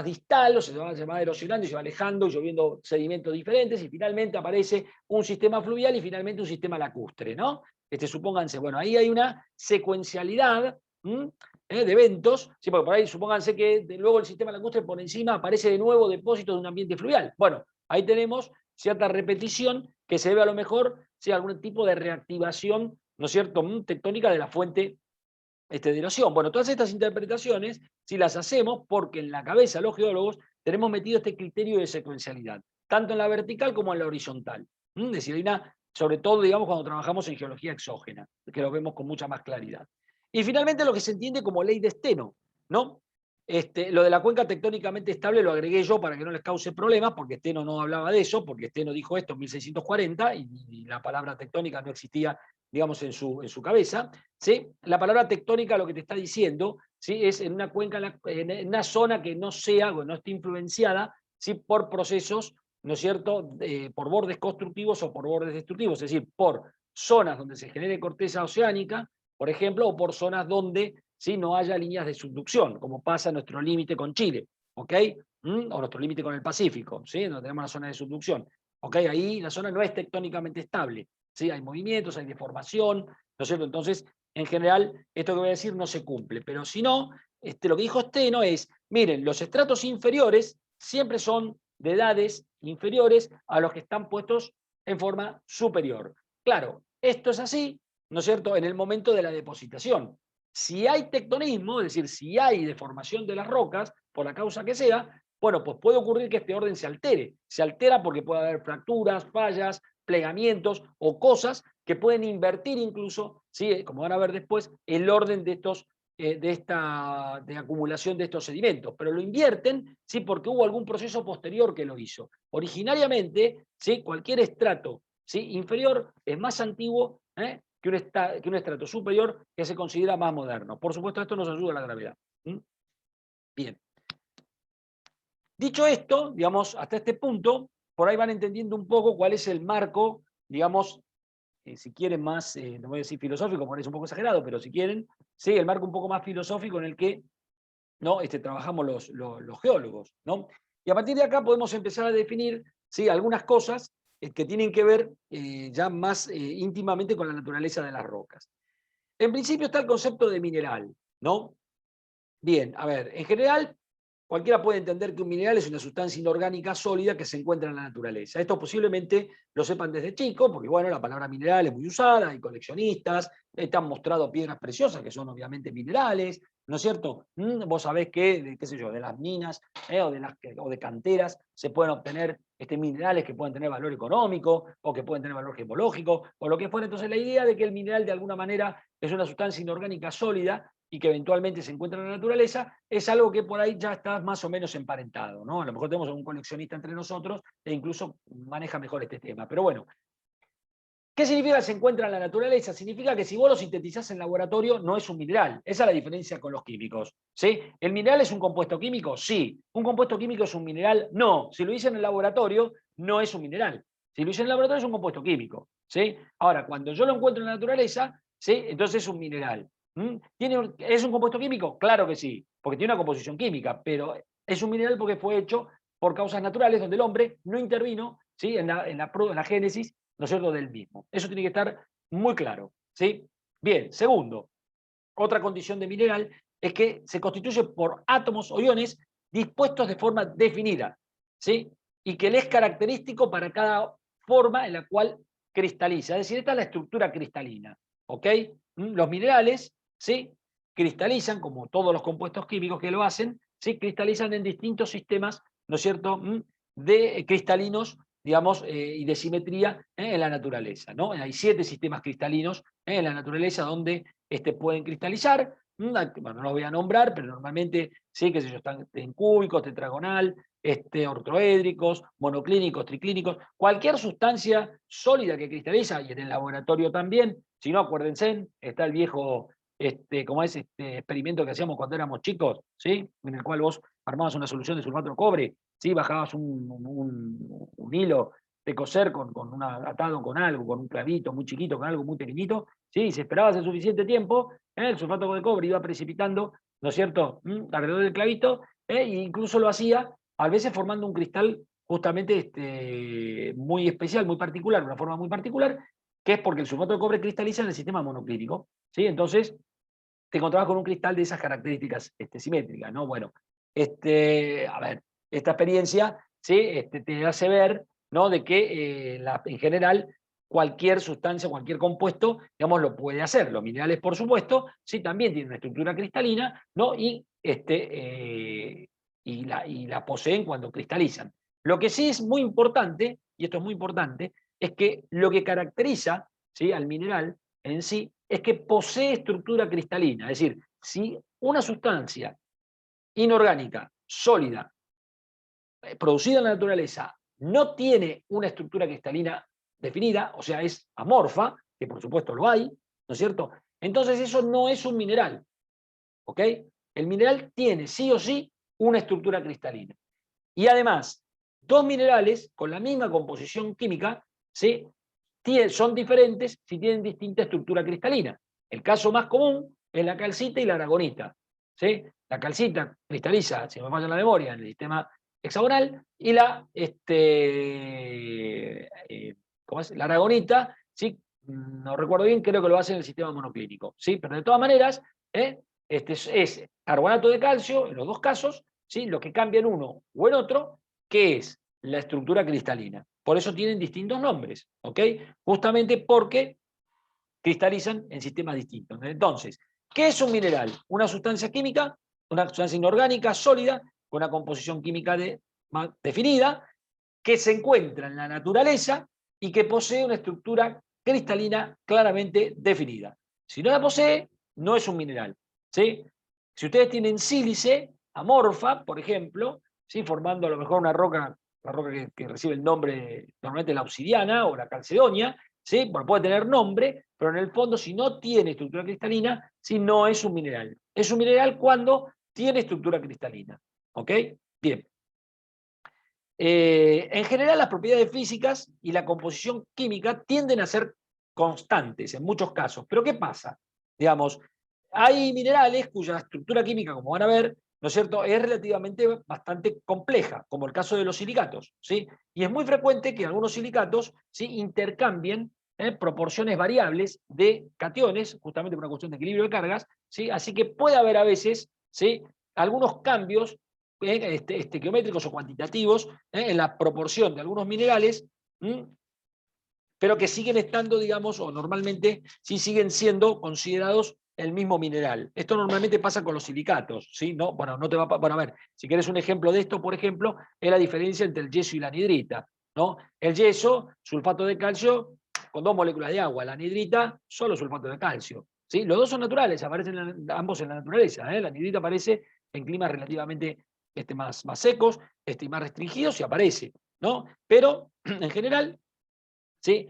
distal, o se va erosionando y se va alejando, y lloviendo sedimentos diferentes, y finalmente aparece un sistema fluvial y finalmente un sistema lacustre, ¿no? Supónganse, bueno, ahí hay una secuencialidad de eventos, ¿sí? Porque por ahí supónganse que luego el sistema lacustre por encima aparece de nuevo depósito de un ambiente fluvial. Bueno, ahí tenemos cierta repetición que se debe a lo mejor, ¿sí?, a algún tipo de reactivación, ¿no es cierto?, tectónica de la fuente de erosión. Bueno, todas estas interpretaciones, si las hacemos porque en la cabeza los geólogos tenemos metido este criterio de secuencialidad, tanto en la vertical como en la horizontal. Es decir, hay una, sobre todo, digamos, cuando trabajamos en geología exógena, que lo vemos con mucha más claridad. Y finalmente lo que se entiende como ley de Steno, ¿no? Lo de la cuenca tectónicamente estable lo agregué yo para que no les cause problemas, porque Steno no hablaba de eso, porque Steno dijo esto en 1640 y la palabra tectónica no existía, digamos, en su cabeza. ¿Sí? La palabra tectónica lo que te está diciendo, ¿sí?, es en una cuenca, en una zona que no sea o no esté influenciada, ¿sí?, por procesos, ¿no es cierto?, por bordes constructivos o por bordes destructivos, es decir, por zonas donde se genere corteza oceánica, por ejemplo, o por zonas donde, ¿sí?, no haya líneas de subducción, como pasa en nuestro límite con Chile, ¿ok? O nuestro límite con el Pacífico, ¿sí?, donde tenemos la zona de subducción. ¿Ok? Ahí la zona no es tectónicamente estable, ¿sí? Hay movimientos, hay deformación, ¿no es cierto? Entonces, en general, esto que voy a decir no se cumple, pero si no, lo que dijo Steno es, miren, los estratos inferiores siempre son de edades inferiores a los que están puestos en forma superior. Claro, esto es así, ¿no es cierto?, en el momento de la depositación. Si hay tectonismo, es decir, si hay deformación de las rocas, por la causa que sea, bueno, pues puede ocurrir que este orden se altere. Se altera porque puede haber fracturas, fallas, plegamientos o cosas que pueden invertir incluso, ¿sí?, como van a ver después, el orden de estos, de acumulación de estos sedimentos. Pero lo invierten, ¿sí?, porque hubo algún proceso posterior que lo hizo. Originariamente, ¿sí?, cualquier estrato, ¿sí?, inferior es más antiguo que un estrato superior que se considera más moderno. Por supuesto, esto nos ayuda a la gravedad. Bien. Dicho esto, digamos, hasta este punto, por ahí van entendiendo un poco cuál es el marco, digamos, si quieren más, no voy a decir filosófico, porque es un poco exagerado, pero si quieren, sí, el marco un poco más filosófico en el que, ¿no?, trabajamos los geólogos, ¿no? Y a partir de acá podemos empezar a definir, ¿sí?, algunas cosas que tienen que ver ya más íntimamente con la naturaleza de las rocas. En principio está el concepto de mineral, ¿no? Bien, a ver, en general, cualquiera puede entender que un mineral es una sustancia inorgánica sólida que se encuentra en la naturaleza. Esto posiblemente lo sepan desde chico, porque bueno, la palabra mineral es muy usada, hay coleccionistas, te han mostrado piedras preciosas que son obviamente minerales, ¿no es cierto? Vos sabés que, qué sé yo, de las minas o de canteras se pueden obtener minerales que pueden tener valor económico o que pueden tener valor gemológico o lo que fuera. Entonces la idea de que el mineral de alguna manera es una sustancia inorgánica sólida y que eventualmente se encuentra en la naturaleza, es algo que por ahí ya está más o menos emparentado, ¿no? A lo mejor tenemos algún coleccionista entre nosotros e incluso maneja mejor este tema. Pero bueno, ¿qué significa que se encuentra en la naturaleza? Significa que si vos lo sintetizás en laboratorio, no es un mineral. Esa es la diferencia con los químicos, ¿sí? ¿El mineral es un compuesto químico? Sí. ¿Un compuesto químico es un mineral? No. Si lo hice en el laboratorio, no es un mineral. Si lo hice en el laboratorio, es un compuesto químico, ¿sí? Ahora, cuando yo lo encuentro en la naturaleza, ¿sí?, entonces es un mineral. ¿Es un compuesto químico? Claro que sí, porque tiene una composición química, pero es un mineral porque fue hecho por causas naturales donde el hombre no intervino, ¿sí?, en la génesis, ¿no es cierto?, del mismo. Eso tiene que estar muy claro, ¿sí? Bien, segundo, otra condición de mineral es que se constituye por átomos o iones dispuestos de forma definida, ¿sí? Y que le es característico para cada forma en la cual cristaliza. Es decir, esta es la estructura cristalina, ¿ok? Los minerales, ¿sí? Cristalizan, como todos los compuestos químicos que lo hacen, ¿sí? Cristalizan en distintos sistemas, ¿no es cierto?, de cristalinos, digamos, y de simetría en la naturaleza, ¿no? Hay 7 sistemas cristalinos en la naturaleza donde pueden cristalizar. Bueno, no los voy a nombrar, pero normalmente sí, qué sé yo, están en cúbicos, tetragonal, ortoédricos, monoclínicos, triclínicos, cualquier sustancia sólida que cristaliza, y en el laboratorio también. Si no, acuérdense, está el viejo, como es experimento que hacíamos cuando éramos chicos, ¿sí? En el cual vos armabas una solución de sulfato de cobre, ¿sí? Bajabas un hilo de coser atado con algo, con un clavito muy chiquito, con algo muy pequeñito, ¿sí? Si esperabas el suficiente tiempo, el sulfato de cobre iba precipitando, ¿no es cierto?, alrededor del clavito, e incluso lo hacía a veces formando un cristal justamente muy especial, muy particular, una forma muy particular, que es porque el sulfato de cobre cristaliza en el sistema monoclínico, ¿sí? Entonces, te encontrabas con un cristal de esas características simétricas, ¿no? Bueno, a ver, esta experiencia, ¿sí? Te hace ver, ¿no?, de que en general cualquier sustancia, cualquier compuesto, digamos, lo puede hacer. Los minerales, por supuesto, sí, también tienen una estructura cristalina, ¿no? Y la poseen cuando cristalizan. Lo que sí es muy importante, y esto es muy importante, es que lo que caracteriza, ¿sí?, al mineral en sí es que posee estructura cristalina. Es decir, si una sustancia inorgánica, sólida, producida en la naturaleza, no tiene una estructura cristalina definida, o sea, es amorfa, que por supuesto lo hay, ¿no es cierto? Entonces eso no es un mineral, ¿ok? El mineral tiene sí o sí una estructura cristalina. Y además, dos minerales con la misma composición química, ¿sí?, son diferentes si tienen distinta estructura cristalina. El caso más común es la calcita y la aragonita, ¿sí? La calcita cristaliza, si no me falla la memoria, en el sistema hexagonal, y ¿cómo es? La aragonita, ¿sí? No recuerdo bien, creo que lo hace en el sistema monoclínico, ¿sí? Pero de todas maneras, es carbonato de calcio en los dos casos, ¿sí? Lo que cambia en uno o en otro, que es la estructura cristalina. Por eso tienen distintos nombres, ¿ok? Justamente porque cristalizan en sistemas distintos. Entonces, ¿qué es un mineral? Una sustancia química, una sustancia inorgánica sólida, con una composición química definida, que se encuentra en la naturaleza y que posee una estructura cristalina claramente definida. Si no la posee, no es un mineral, ¿sí? Si ustedes tienen sílice amorfa, por ejemplo, ¿sí?, formando a lo mejor una roca, la roca que recibe el nombre normalmente la obsidiana o la calcedonia, ¿sí? Bueno, puede tener nombre, pero en el fondo, si no tiene estructura cristalina, ¿sí?, no es un mineral. Es un mineral cuando tiene estructura cristalina. ¿Ok? Bien. En general, las propiedades físicas y la composición química tienden a ser constantes en muchos casos. Pero ¿qué pasa? Digamos, hay minerales cuya estructura química, como van a ver, ¿no es cierto?, es relativamente bastante compleja, como el caso de los silicatos, ¿sí? Y es muy frecuente que algunos silicatos, ¿sí?, intercambien proporciones variables de cationes, justamente por una cuestión de equilibrio de cargas, ¿sí? Así que puede haber a veces, ¿sí?, algunos cambios geométricos o cuantitativos en la proporción de algunos minerales, pero que siguen estando, digamos, o normalmente sí siguen siendo considerados el mismo mineral. Esto normalmente pasa con los silicatos, ¿sí? No, bueno, no te va bueno, a ver, si quieres un ejemplo de esto, por ejemplo, es la diferencia entre el yeso y la anhidrita, ¿no? El yeso, sulfato de calcio, con 2 moléculas de agua. La anhidrita, solo sulfato de calcio, ¿sí? Los dos son naturales, aparecen ambos en la naturaleza, ¿eh? La anhidrita aparece en climas relativamente más secos y más restringidos y aparece, ¿no? Pero, en general, ¿sí?,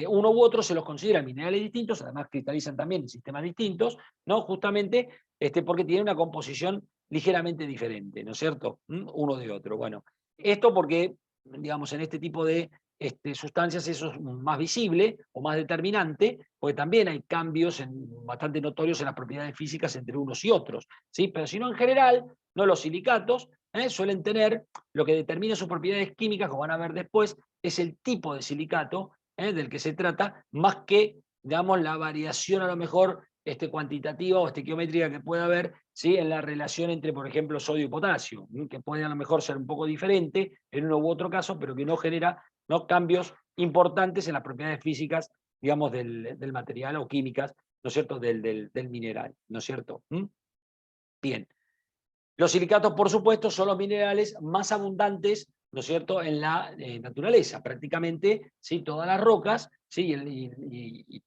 uno u otro se los considera minerales distintos, además cristalizan también en sistemas distintos, ¿no?, justamente porque tienen una composición ligeramente diferente, ¿no es cierto?, uno de otro. Bueno, esto porque, digamos, en este tipo de sustancias eso es más visible o más determinante, porque también hay cambios bastante notorios en las propiedades físicas entre unos y otros, ¿sí? Pero si no, en general, ¿no?, los silicatos suelen tener lo que determina sus propiedades químicas, como van a ver después, es el tipo de silicato del que se trata, más que digamos, la variación a lo mejor cuantitativa o estequiométrica que pueda haber, ¿sí?, en la relación entre, por ejemplo, sodio y potasio, que puede a lo mejor ser un poco diferente en uno u otro caso, pero que no genera, ¿no?, cambios importantes en las propiedades físicas, digamos, del material o químicas, ¿no es cierto?, del mineral, ¿no es cierto? Bien. Los silicatos, por supuesto, son los minerales más abundantes, ¿no es cierto?, en la naturaleza. Prácticamente, ¿sí?, todas las rocas, ¿sí?,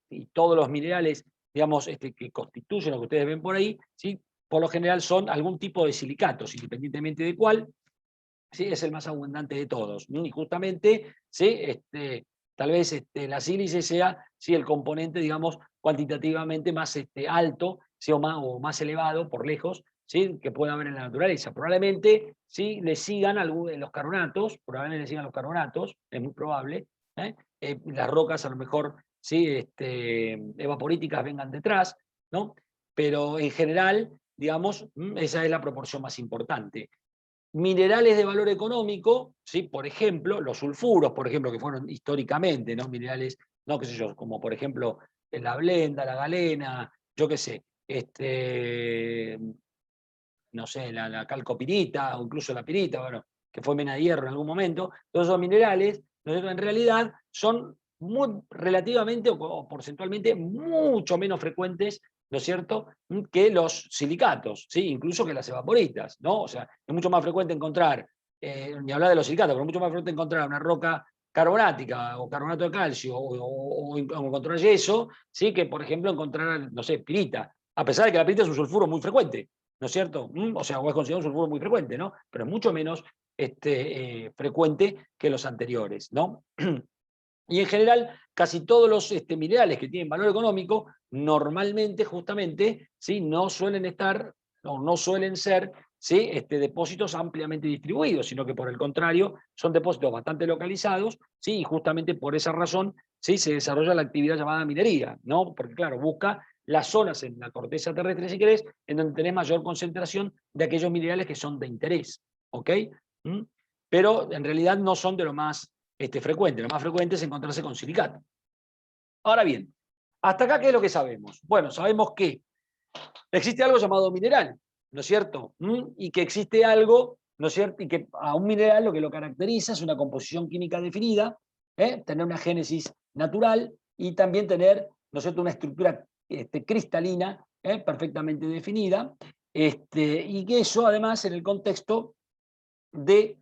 y todos los minerales, digamos, que constituyen lo que ustedes ven por ahí, ¿sí?, por lo general son algún tipo de silicatos, independientemente de cuál, ¿sí?, es el más abundante de todos. Y justamente, ¿sí?, tal vez la sílice sea, ¿sí?, el componente, digamos, cuantitativamente más alto, ¿sí?, o más elevado por lejos, ¿sí?, que pueda haber en la naturaleza. Probablemente, ¿sí?, le sigan los carbonatos, probablemente le sigan los carbonatos, es muy probable. Las rocas a lo mejor, ¿sí?, evaporíticas vengan detrás, ¿no? Pero en general, digamos, esa es la proporción más importante. Minerales de valor económico, ¿sí?, por ejemplo, los sulfuros, por ejemplo, que fueron históricamente, ¿no?, minerales, no, qué sé yo, como por ejemplo la blenda, la galena, yo qué sé, no sé, la calcopirita o incluso la pirita, bueno, que fue mena de hierro en algún momento. Todos esos minerales, ¿no es cierto?, en realidad son muy relativamente o porcentualmente mucho menos frecuentes, ¿no es cierto?, que los silicatos, ¿sí?, incluso que las evaporitas, ¿no? O sea, es mucho más frecuente encontrar, ni hablar de los silicatos, pero es mucho más frecuente encontrar una roca carbonática o carbonato de calcio o encontrar yeso, ¿sí?, que por ejemplo encontrar, no sé, pirita, a pesar de que la pirita es un sulfuro muy frecuente, ¿no es cierto? O sea, o es considerado un sulfuro muy frecuente, ¿no? Pero es mucho menos frecuente que los anteriores, ¿no? Y en general, casi todos los minerales que tienen valor económico, normalmente, justamente, ¿sí?, no suelen estar, o no suelen ser, ¿sí?, depósitos ampliamente distribuidos, sino que por el contrario, son depósitos bastante localizados, ¿sí?, y justamente por esa razón, ¿sí?, se desarrolla la actividad llamada minería, ¿no? Porque claro, busca las zonas en la corteza terrestre, si querés, en donde tenés mayor concentración de aquellos minerales que son de interés, ¿ok? Pero en realidad no son de lo más frecuente. Lo más frecuente es encontrarse con silicato. Ahora bien, ¿hasta acá qué es lo que sabemos? Bueno, sabemos que existe algo llamado mineral, ¿no es cierto? Y que existe algo, ¿no es cierto? Y que a un mineral lo que lo caracteriza es una composición química definida, tener una génesis natural y también tener, ¿no es cierto?, una estructura cristalina perfectamente definida, y que eso además en el contexto de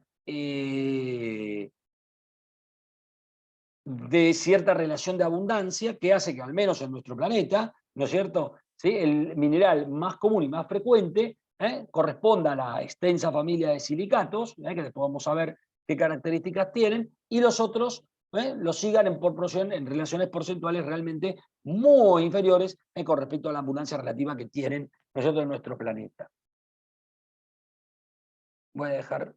cierta relación de abundancia que hace que al menos en nuestro planeta, ¿no es cierto?, ¿sí?, el mineral más común y más frecuente corresponda a la extensa familia de silicatos, que después vamos a ver qué características tienen, y los otros los sigan en proporción, en relaciones porcentuales realmente muy inferiores con respecto a la abundancia relativa que tienen nosotros en nuestro planeta. Voy a dejar